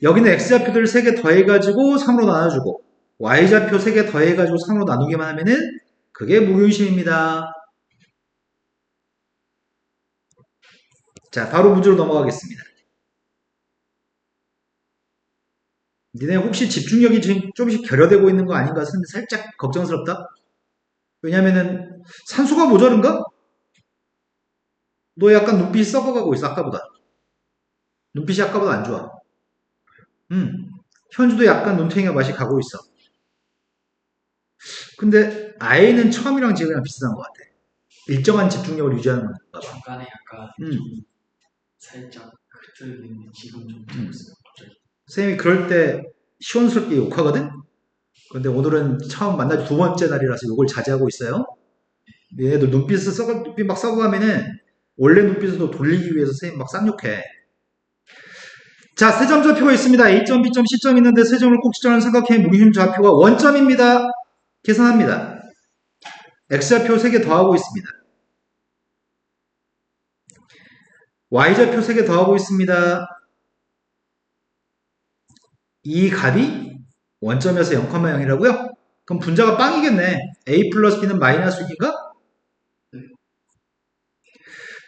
Speaker 1: 여기는 X좌표들 3개 더해가지고 3으로 나눠주고 Y좌표 3개 더해가지고 3으로 나누기만 하면은 그게 무게중심입니다. 자, 바로 문제로 넘어가겠습니다. 니네 혹시 집중력이 지금 조금씩 결여되고 있는 거 아닌가 살짝 걱정스럽다? 왜냐면은 산소가 모자른가? 너 약간 눈빛이 썩어가고 있어, 아까보다. 눈빛이 아까보다 안 좋아. 현주도 약간 눈탱이가 맛이 가고 있어. 근데 아이는 처음이랑 지금이랑 비슷한 것 같아. 일정한 집중력을 유지하는 건가 봐.
Speaker 2: 중간에 약간
Speaker 1: 음.
Speaker 2: 좀 살짝 흐트러지는데 지금 좀 들었어요. 갑자기.
Speaker 1: 선생님이 그럴 때 시원스럽게 욕하거든? 근데 오늘은 처음 만나기 2번째 날이라서 욕을 자제하고 있어요. 얘네들 눈빛 막 썩어가면은 원래 눈빛으로 돌리기 위해서 선생님 막 쌍욕해. 자, 세 점 좌표가 있습니다. A점, B점, C점 있는데 세 점을 꼭 지정하는 삼각형의 무게중심 좌표가 원점입니다. 계산합니다. X좌표 3개 더하고 있습니다. Y좌표 3개 더하고 있습니다. 이 값이 원점에서 0,0이라고요? 그럼 분자가 빵이겠네. A 플러스 B는 마이너스 6인가?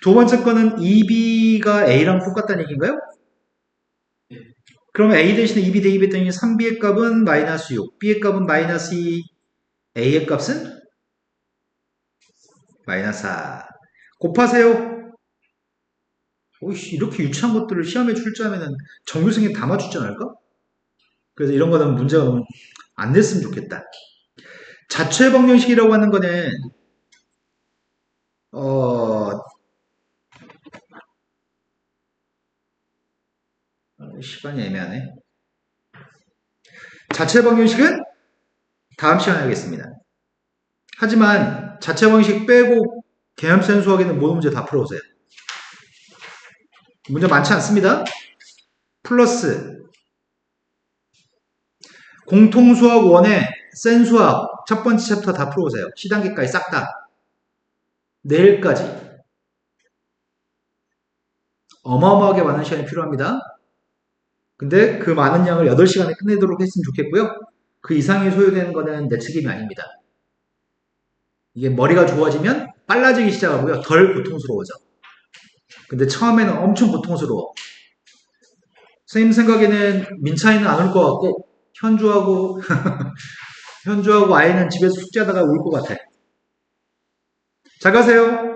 Speaker 1: 두 번째 거는 2B가 A랑 똑같다는 얘기인가요? 그러면 A 대신에 2B 대입했더니 3B의 값은 마이너스 6, B의 값은 마이너스 2, A의 값은 마이너스 4. 곱하세요. 오이씨, 이렇게 유치한 것들을 시험에 출제하면 정규생이 다 맞추지 않을까? 그래서 이런 거는 문제가 너무 안 냈으면 좋겠다. 자체 방정식이라고 하는 거는 시간이 애매하네. 자체 방정식은 다음 시간에 하겠습니다. 하지만 자체 방정식 빼고 개념센 수학에는 모든 문제 다 풀어오세요. 문제 많지 않습니다. 플러스 공통수학 1의 센 수학 첫 번째 챕터 다 풀어오세요. C단계까지 싹 다. 내일까지. 어마어마하게 많은 시간이 필요합니다. 근데 그 많은 양을 8시간에 끝내도록 했으면 좋겠고요. 그 이상이 소요되는 거는 내 책임이 아닙니다. 이게 머리가 좋아지면 빨라지기 시작하고요. 덜 고통스러워져. 근데 처음에는 엄청 고통스러워. 선생님 생각에는 민찬이는 안 올 것 같고 현주하고 현주하고 아이는 집에서 숙제하다가 울 것 같아. 잘 가세요.